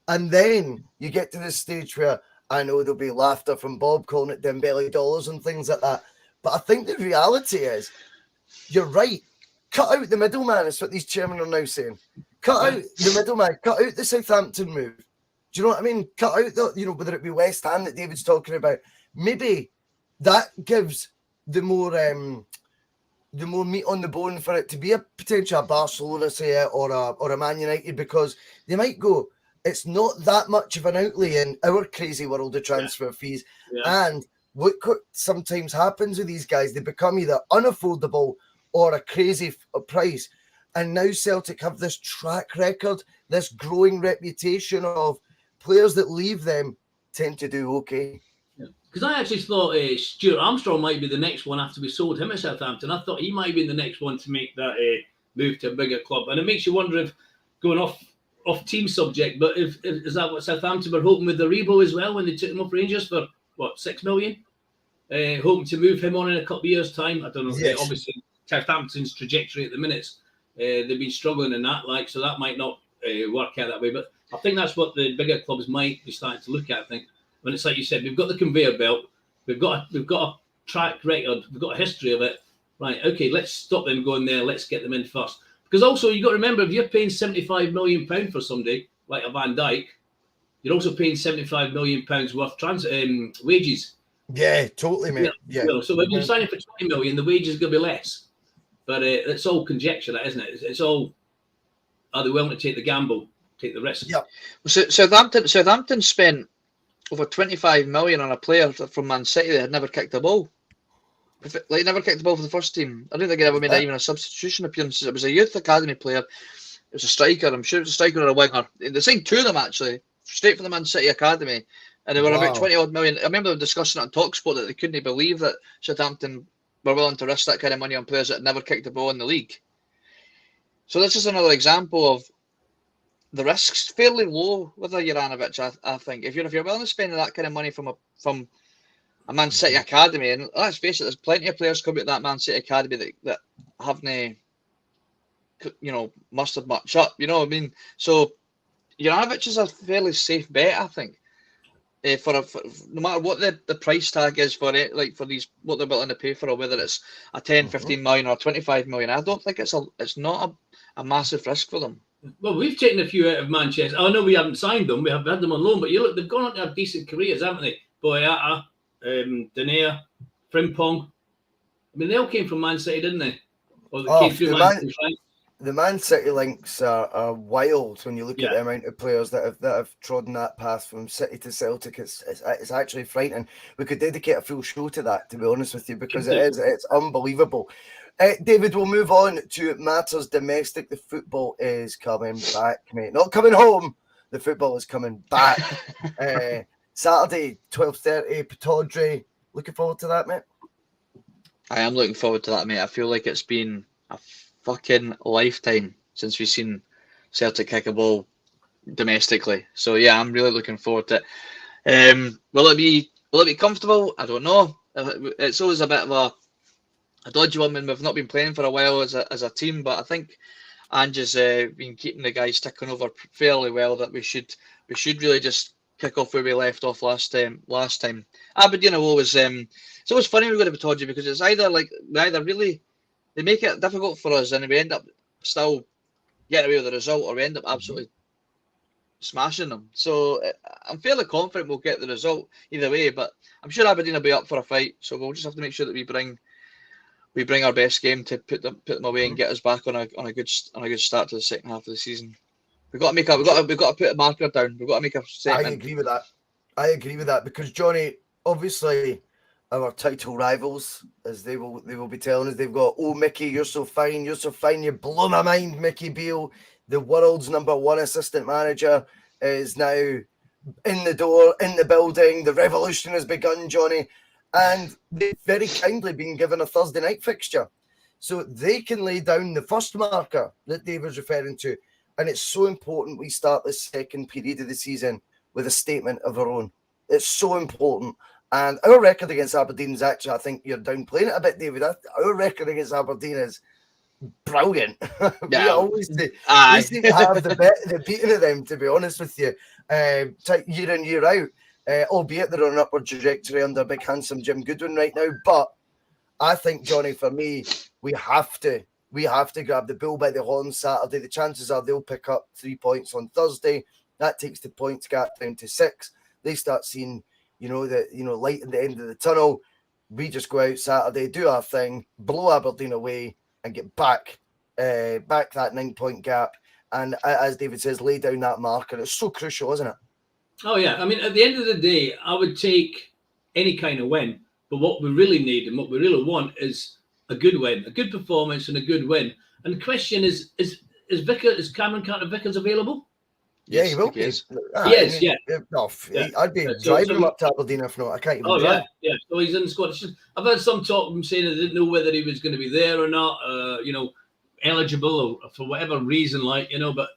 And then you get to this stage where I know there'll be laughter from Bob calling it Dembele dollars and things like that. But I think the reality is, you're right. Cut out the middleman is what these chairmen are now saying. Cut out the middleman. Cut out the Southampton move. Do you know what I mean? Cut out the, whether it be West Ham that David's talking about. Maybe that gives the more meat on the bone for it to be a potential Barcelona, say, or a Man United, because they might go, it's not that much of an outlay in our crazy world of transfer fees. And what sometimes happens with these guys, they become either unaffordable or a crazy price. And now Celtic have this track record, this growing reputation of players that leave them tend to do okay. Because I actually thought Stuart Armstrong might be the next one after we sold him at Southampton. I thought he might be the next one to make that move to a bigger club. And it makes you wonder if, going off team subject, but if is that what Southampton were hoping with the Rebo as well when they took him off Rangers for, what, 6 million? Hoping to move him on in a couple of years' time. I don't know. Yes. Obviously, Southampton's trajectory at the minute, they've been struggling in that, so that might not work out that way. But I think that's what the bigger clubs might be starting to look at. I think when it's like you said, we've got the conveyor belt, we've got a track record, we've got a history of it. Right, okay, let's stop them going there. Let's get them in first. Because also you've got to remember, if you're paying £75 million for somebody like a Van Dijk, you're also paying £75 million worth wages. Yeah, totally, mate. Yeah. So if you're signing for 20 million, the wages are going to be less. But it's all conjecture, that isn't it? It's all, are they willing to take the gamble take the risk. Yeah. So Southampton spent over 25 million on a player from Man City that had never kicked a ball. Like, never kicked the ball for the first team. I don't think he ever made even a substitution appearance. It was a youth academy player. It was a striker. I'm sure it was a striker or a winger. They signed two of them, actually, straight from the Man City academy. And they were about 20 odd million. I remember them discussing it on TalkSport that they couldn't believe that Southampton were willing to risk that kind of money on players that had never kicked the ball in the league. So this is another example of the risks fairly low with a Uranovic, I think. If you're willing to spend that kind of money from a Man City academy, and let's face it, there's plenty of players coming to that Man City academy that haven't, mustered much up. You know what I mean? So Uranovic is a fairly safe bet, I think. For no matter what the price tag is for it, like for these, what they're willing to pay for, or whether it's a 10, 15 million or 25 million, I don't think it's not a massive risk for them. Well, we've taken a few out of Manchester. I know we haven't signed them; we have had them on loan. But you look, they've gone on to have decent careers, haven't they? Boycie, Denier, Frimpong. I mean, they all came from Man City, didn't they? Or they came through Man City, right? The Man City links are wild when you look at the amount of players that have trodden that path from City to Celtic. It's actually frightening. We could dedicate a full show to that, to be honest with you, because it's unbelievable. David, we'll move on to matters domestic. The football is coming back, mate. Not coming home. The football is coming back. Saturday, 12:30, Pataudry. Looking forward to that, mate? I am looking forward to that, mate. I feel like it's been a fucking lifetime since we've seen Celtic kick a ball domestically. So yeah, I'm really looking forward to it. Will it be comfortable? I don't know. It's always a bit of a dodgy one when we've not been playing for a while as a team, but I think Ange has been keeping the guys ticking over fairly well. That we should really just kick off where we left off last time. Aberdeen always it's always funny when we go to Pataudry because it's either really they make it difficult for us and we end up still getting away with the result, or we end up absolutely smashing them. So I'm fairly confident we'll get the result either way, but I'm sure Aberdeen will be up for a fight. So we'll just have to make sure that we bring our best game to put them away and get us back on a good start to the second half of the season. We've got to put a marker down. We've got to make a statement. I agree with that because Johnny, obviously, our title rivals, as they will be telling us, they've got, oh Mickey, you're so fine, you blow my mind, Mickey Beale, the world's #1 assistant manager, is now in the door, in the building. The revolution has begun, Johnny, and they've very kindly been given a Thursday night fixture, so they can lay down the first marker that Dave was referring to. And it's so important we start the second period of the season with a statement of our own. It's so important. And our record against Aberdeen is actually, I think you're downplaying it a bit, David. Our record against Aberdeen is brilliant. We always do. We seem to have the beating of them, to be honest with you, year in, year out. Albeit they're on an upward trajectory under big, handsome Jim Goodwin right now. But I think, Johnny, for me, we have to grab the bull by the horn Saturday. The chances are they'll pick up 3 points on Thursday. That takes the points gap down to 6. They start seeing, light at the end of the tunnel. We just go out Saturday, do our thing, blow Aberdeen away, and get back that 9-point gap. And as David says, lay down that marker. It's so crucial, isn't it? Oh yeah. I mean, at the end of the day, I would take any kind of win. But what we really need and what we really want is a good win, a good performance, and a good win. And the question is Cameron Carter-Vickers available? Yeah, he will be. Yes, yeah. I'd be driving him up to Aberdeen if not. I can't even drive. Yeah. So he's in the squad. I've heard some talk of him saying they didn't know whether he was going to be there or not, eligible or for whatever reason, but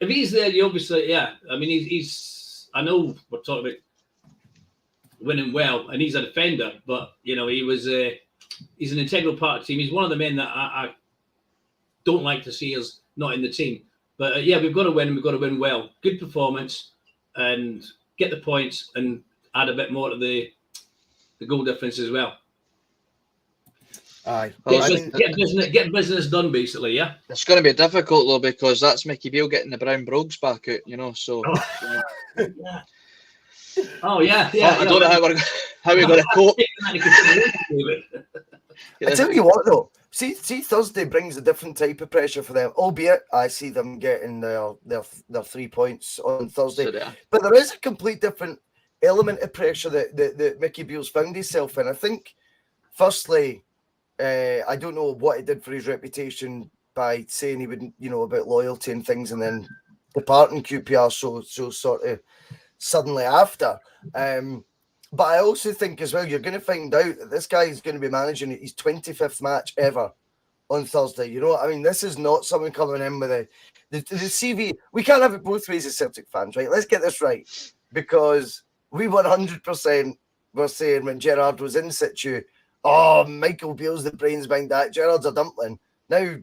if he's there, you obviously, I mean, he's I know we're talking about winning well, and he's a defender, but, he was he's an integral part of the team. He's one of the men that I don't like to see us not in the team. But we've got to win, and we've got to win well. Good performance, and get the points, and add a bit more to the goal difference as well. Aye. Get business done, basically, yeah? It's going to be difficult, though, because that's Mickey Beale getting the brown brogues back out, so... Oh, yeah. I don't know how we're going to cope. I tell you what, though. See, Thursday brings a different type of pressure for them. Albeit, I see them getting their 3 points on Thursday. So, yeah. But there is a complete different element of pressure that Mickey Beale's found himself in. I think, firstly, I don't know what he did for his reputation by saying he would, about loyalty and things, and then departing QPR so sort of suddenly after. But I also think as well, you're going to find out that this guy is going to be managing his 25th match ever on Thursday. You know what I mean? This is not someone coming in with the CV. We can't have it both ways as Celtic fans, right? Let's get this right. Because we 100% were saying when Gerrard was in situ, oh, Michael Beale's the brains behind that. Gerrard's a dumpling. Now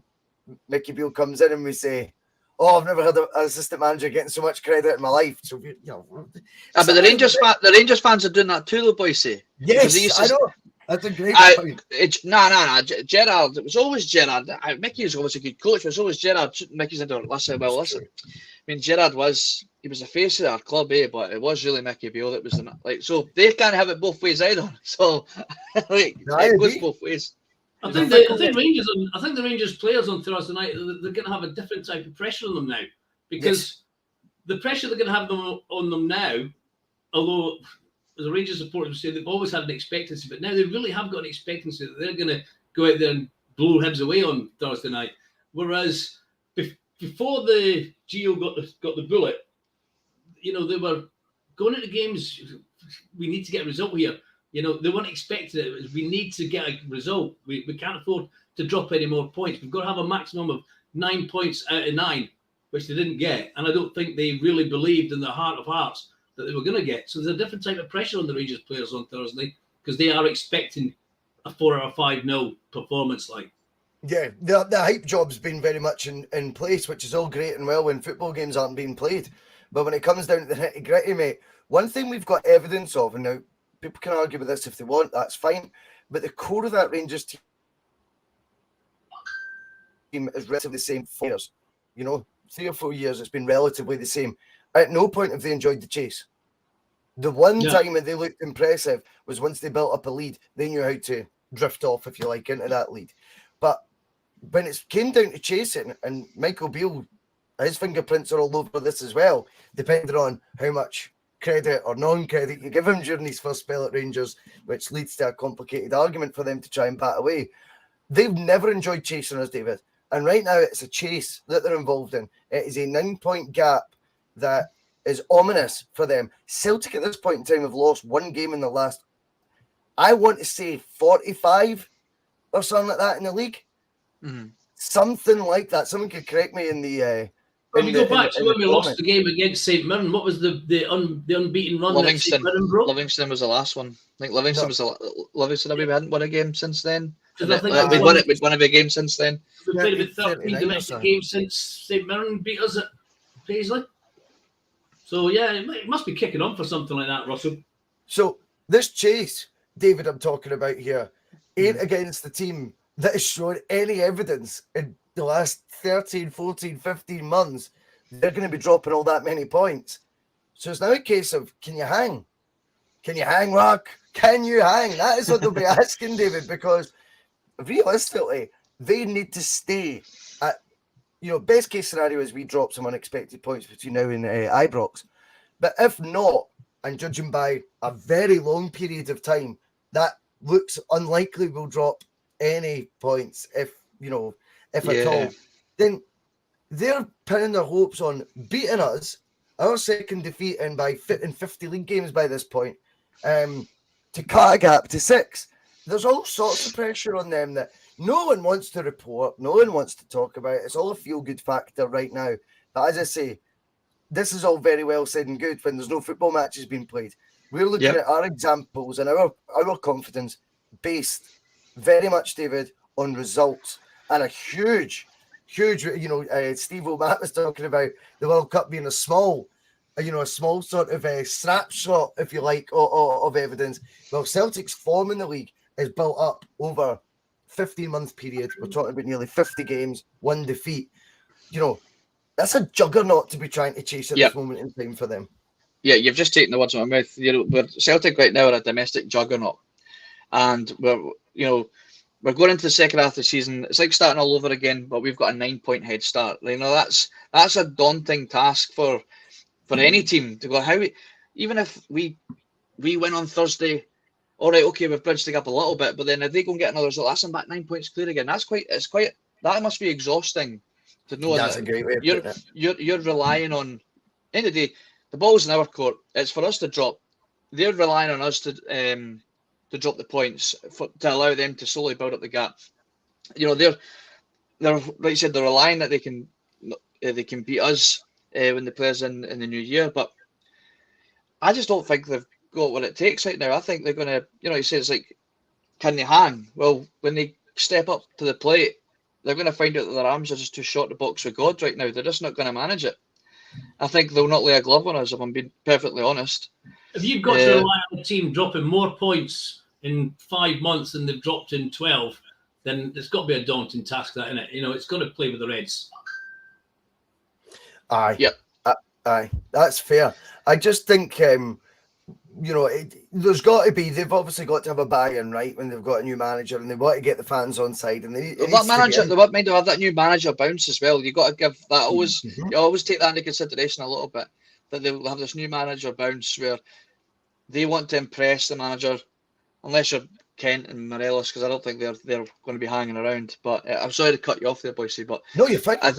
Mickey Beale comes in and we say, oh, I've never had an assistant manager getting so much credit in my life. So, but the Rangers fans are doing that too, though, Boycie. Yes, I know. That's a great point. No. Gerrard, it was always Gerrard. Mickey was always a good coach, but it was always Gerrard. Mickey said, listen. I mean, Gerrard was the face of our club, but it was really Mickey Beale that was so they can't have it both ways either. So, it goes both ways. I think the Rangers players on Thursday night, they're going to have a different type of pressure on them now, because the pressure they're going to have on them now, although as a Rangers supporter would say they've always had an expectancy, but now they really have got an expectancy that they're going to go out there and blow Hibs away on Thursday night. Whereas before the Gio got the bullet, they were going into games. We need to get a result here. They weren't expecting it. We need to get a result. We can't afford to drop any more points. We've got to have a maximum of 9 points out of 9, which they didn't get. And I don't think they really believed in their heart of hearts that they were going to get. So there's a different type of pressure on the Rangers players on Thursday, because they are expecting a 4 or 5-0 performance. Yeah, the hype job's been very much in place, which is all great and well when football games aren't being played. But when it comes down to the nitty-gritty, mate, one thing we've got evidence of, and now people can argue with this if they want, that's fine. But the core of that Rangers team is relatively the same for years. 3 or 4 years, it's been relatively the same. At no point have they enjoyed the chase. The one time that they looked impressive was once they built up a lead. They knew how to drift off, if you like, into that lead. But when it came down to chasing, and Michael Beale, his fingerprints are all over this as well, depending on how much credit or non-credit you give him during his first spell at Rangers, which leads to a complicated argument for them to try and bat away. They've never enjoyed chasing us, David. And right now it's a chase that they're involved in. It is a 9-point gap that is ominous for them. Celtic at this point in time have lost one game in the last, I want to say 45 or something like that in the league. Mm-hmm. Something like that. Someone could correct me in the... When we go back to when we lost the game against St Mirren, what was the unbeaten run that St Mirren broke? Livingston was the last one. I think Livingston we hadn't won a game since then. We've won a big game since then. We've played about 13 domestic games since St Mirren beat us at Paisley. So yeah, it must be kicking on for something like that, Russell. So this chase, David, I'm talking about here, ain't against the team that has shown any evidence in the last 13, 14, 15 months they're going to be dropping all that many points. So it's now a case of, can you hang? Can you hang, Rock? Can you hang? That is what they'll be asking, David, because realistically, they need to stay at, best case scenario is we drop some unexpected points between now and Ibrox. But if not, and judging by a very long period of time, that looks unlikely we'll drop any points if at all. Then they're pinning their hopes on beating us, our second defeat in 50 league games by this point, to cut a gap to 6. There's all sorts of pressure on them that no one wants to report, no one wants to talk about. It's all a feel-good factor right now. But as I say, this is all very well said and good when there's no football matches being played. We're looking at our examples and our confidence based very much, David, on results. And a huge, Steve O'Matt was talking about the World Cup being a small sort of snapshot, if you like, of evidence. Well, Celtic's form in the league is built up over 15-month period. We're talking about nearly 50 games, 1 defeat. That's a juggernaut to be trying to chase at this moment in time for them. Yeah, you've just taken the words out of my mouth. Celtic right now are a domestic juggernaut, and we're we're going into the second half of the season. It's like starting all over again, but we've got a 9-point head start. You know, that's a daunting task for any team to go. Even if we win on Thursday, all right, okay, we've bridged the gap a little bit, but then if they go and get another result, that's them back 9 points clear again. That must be exhausting to know. That's a great way of putting it. You're relying on. End of the day, the ball's in our court. It's for us to drop. They're relying on us to drop the points to allow them to slowly build up the gap. You know, they're like you said, they're relying that they can beat us when they play us in the new year. But I just don't think they've got what it takes right now. I think they're going to, you know, you say it's like, can they hang? Well, when they step up to the plate, they're going to find out that their arms are just too short to box with God right now. They're just not going to manage it. I think they'll not lay a glove on us, if I'm being perfectly honest. If you've got to rely on the team dropping more points in 5 months than they've dropped in 12, then there's got to be a daunting task, that, isn't it? You know, it's got to play with the Reds. Aye. Yep. Aye. That's fair. I just think, you know, there's got to be, they've obviously got to have a buy-in, right, when they've got a new manager and they want to get the fans on side. And they want me to have that new manager bounce as well. You got to give that always. You always take that into consideration a little bit, that they'll have this new manager bounce where they want to impress the manager, unless you're Kent and Morelos, because I don't think they're going to be hanging around. But I'm sorry to cut you off there, Boycie, but no, you're fine. I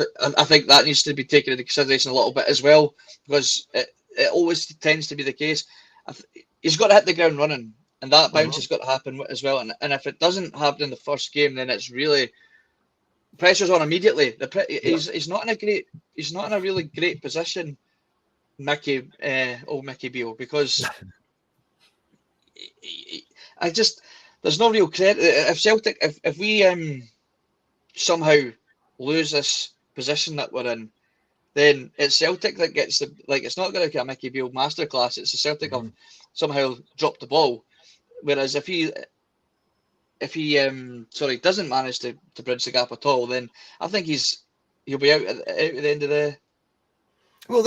think that needs to be taken into consideration a little bit as well, because it always tends to be the case. He's got to hit the ground running, and that bounce has got to happen as well. And if it doesn't happen in the first game, then it's really pressure's on immediately. He's not in a really great position, Mickey Beale, because there's no real credit. If Celtic, if we somehow lose this position that we're in, then it's Celtic that gets it's not going to get a Mickey Beale masterclass. It's the Celtic have somehow dropped the ball. Whereas if he doesn't manage to bridge the gap at all, then I think he'll be out at the end of the end of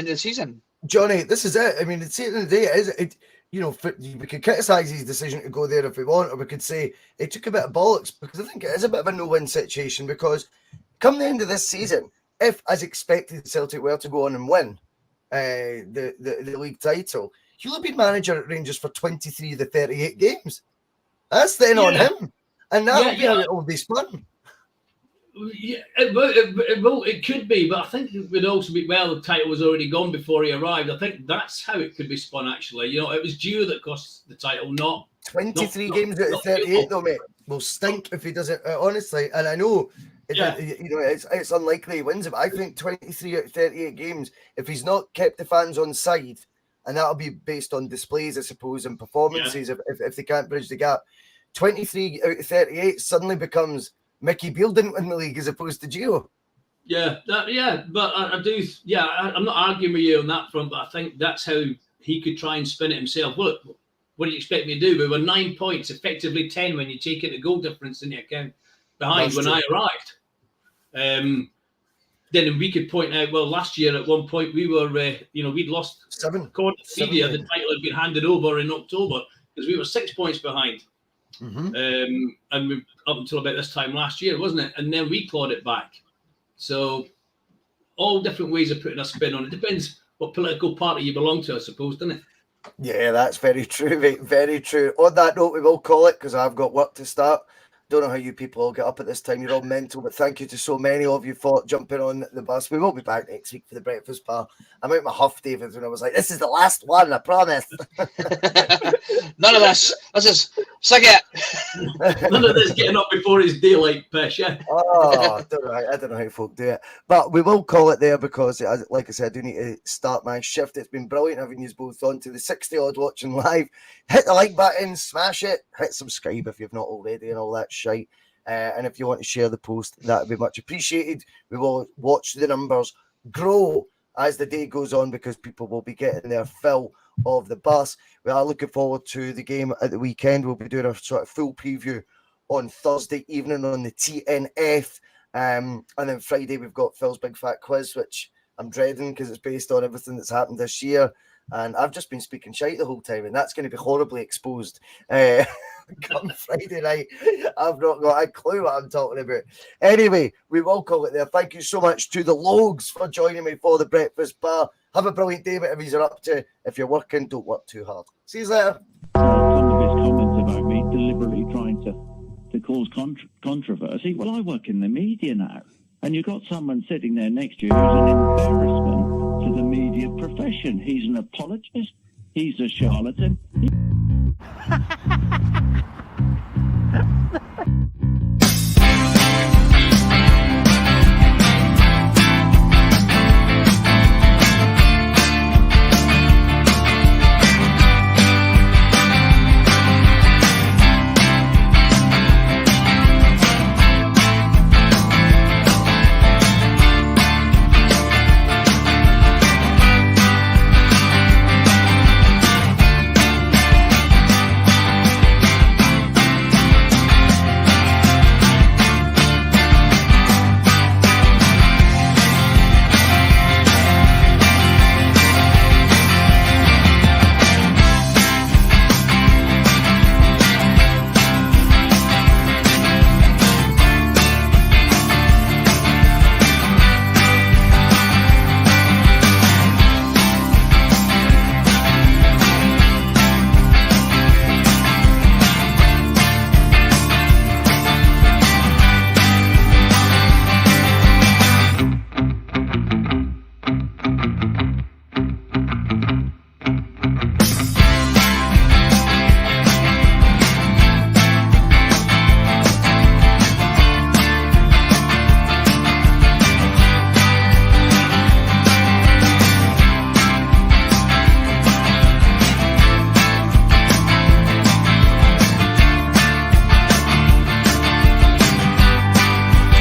the season. Johnny, this is it. I mean, at the end of the day, you know, we could criticise his decision to go there if we want, or we could say it took a bit of bollocks, because I think it is a bit of a no-win situation, because come the end of this season, if, as expected, Celtic were to go on and win the league title, he'll have been manager at Rangers for 23 of the 38 games. That's then on him. And that'll be how it will be spun. Yeah, it could be, but I think it would also be, well, the title was already gone before he arrived. I think that's how it could be spun, actually. You know, it was Dewar that cost the title, not 23 games out of 38, though, mate. Will stink if he doesn't, honestly. And I know, you know, it's unlikely he wins it, but I think 23 out of 38 games, if he's not kept the fans on side, and that'll be based on displays, I suppose, and performances, if they can't bridge the gap, 23 out of 38 suddenly becomes Mickey Beale didn't win the league as opposed to Gio. But I do. Yeah, I'm not arguing with you on that front, but I think that's how he could try and spin it himself. Look, what do you expect me to do? We were 9 points, effectively 10 when you take it the goal difference in the account behind when I arrived. Then we could point out, well, last year at one point we were, we'd lost 7. Media. The title had been handed over in October because we were 6 points behind. And we, up until about this time last year, wasn't it? And then we clawed it back. So all different ways of putting a spin on it. Depends what political party you belong to, I suppose, doesn't it? Yeah, that's very true, mate. Very true. On that note, we will call it because I've got work to start. Don't know how you people all get up at this time. You're all mental, but thank you to so many of you for jumping on the bus. We will be back next week for the breakfast bar. I'm out my huff, David, when I was like, this is the last one, I promise. None of this. This is suck it. None of this getting up before his daylight pish, yeah. I don't know how folk do it. But we will call it there because, like I said, I do need to start my shift. It's been brilliant having you both on to the 60-odd watching live. Hit the like button, smash it, hit subscribe if you've not already and all that shite. And if you want to share the post, that would be much appreciated. We will watch the numbers grow as the day goes on because people will be getting their fill of the bus. We are looking forward to the game at the weekend. We'll be doing a sort of full preview on Thursday evening on the TNF. And then Friday, we've got Phil's Big Fat Quiz, which I'm dreading because it's based on everything that's happened this year. and I've just been speaking shite the whole time, and that's going to be horribly exposed come Friday night. I've not got a clue what I'm talking about. Anyway, we will call it there. Thank you so much to the Logs for joining me for the breakfast bar. Have a brilliant day, whatever you're up to. If you're working, don't work too hard. See you later. Some of his comments about me deliberately trying to cause controversy. Well, I work in the media now, and you've got someone sitting there next to you who's an embarrassment to the media profession. He's an apologist. He's a charlatan.